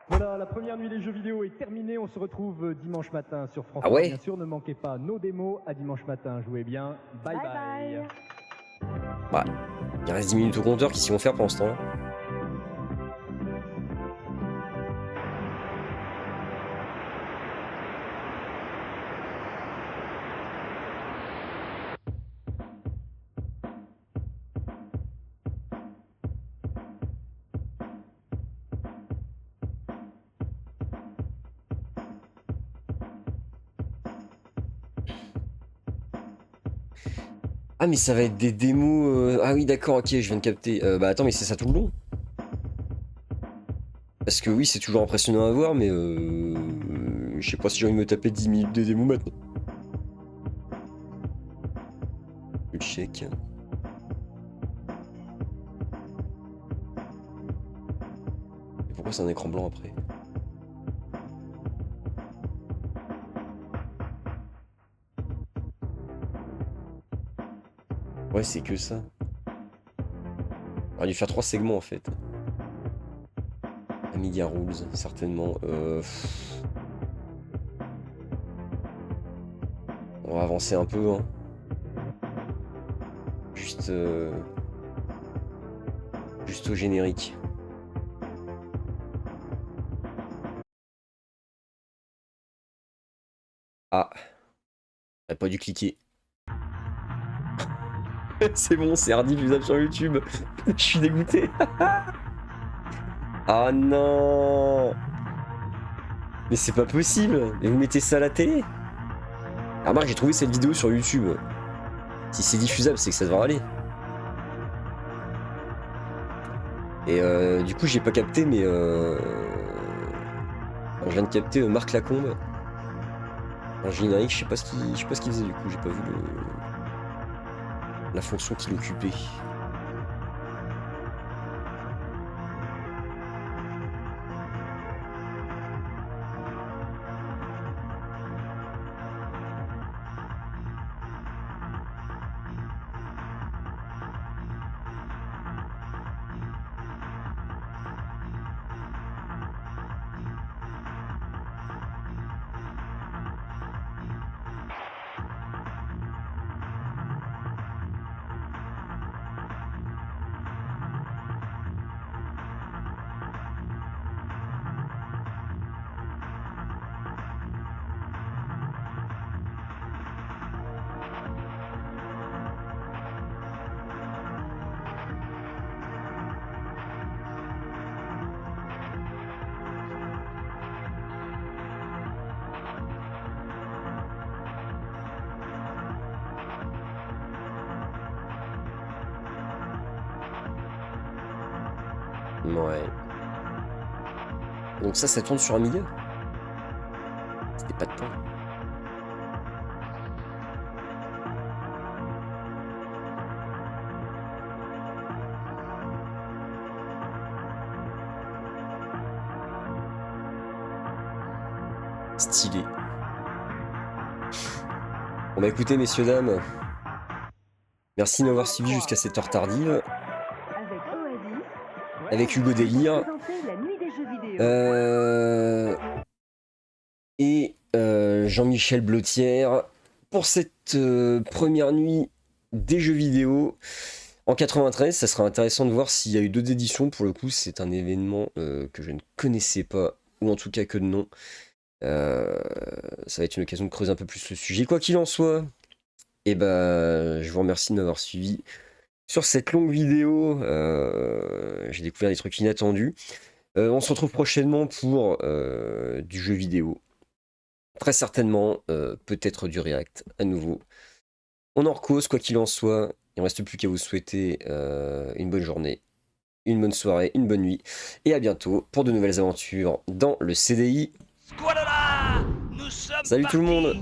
Voilà, la première nuit des jeux vidéo est terminée. On se retrouve dimanche matin sur France 3. Ah ouais? Bien sûr, ne manquez pas nos démos. À dimanche matin. Jouez bien. Bye bye. Ouais. Il reste 10 minutes au compteur, qu'est-ce qu'ils vont faire pendant ce temps-là? Ah mais ça va être des démos... Ah oui d'accord, ok, je viens de capter. Bah attends, mais c'est ça tout le long? Parce que oui, c'est toujours impressionnant à voir, mais je sais pas si j'ai envie de me taper 10 minutes de démos maintenant. Le check. Et pourquoi c'est un écran blanc après? Ouais, c'est que ça. On aurait dû faire 3 segments en fait. Amiga Rules, certainement. On va avancer un peu. Hein. Juste au générique. Ah. J'aurais pas dû cliquer. C'est bon, c'est rediffusable sur YouTube. Je suis dégoûté. Ah non. Mais c'est pas possible. Mais vous mettez ça à la télé. Ah, remarque, j'ai trouvé cette vidéo sur YouTube. Si c'est diffusable, c'est que ça devrait aller. Et du coup, j'ai pas capté, mais je viens de capter Marc Lacombe. En générique, je sais pas ce qu'il faisait du coup, j'ai pas vu la fonction qu'il occupait. Ouais. Donc ça tourne sur Amiga. C'était pas de point. Stylé. Bon bah écoutez messieurs dames, merci de m'avoir suivi jusqu'à cette heure tardive. Avec Hugo Délire. Et Jean-Michel Blotière pour cette première nuit des jeux vidéo en 93. Ça sera intéressant de voir s'il y a eu d'autres éditions. Pour le coup, c'est un événement que je ne connaissais pas, ou en tout cas que de nom. Ça va être une occasion de creuser un peu plus le sujet. Quoi qu'il en soit, et je vous remercie de m'avoir suivi sur cette longue vidéo. J'ai découvert des trucs inattendus. On se retrouve prochainement pour du jeu vidéo. Très certainement, peut-être du React à nouveau. On en recose, quoi qu'il en soit. Il ne reste plus qu'à vous souhaiter une bonne journée, une bonne soirée, une bonne nuit. Et à bientôt pour de nouvelles aventures dans le CDI. Salut tout le monde!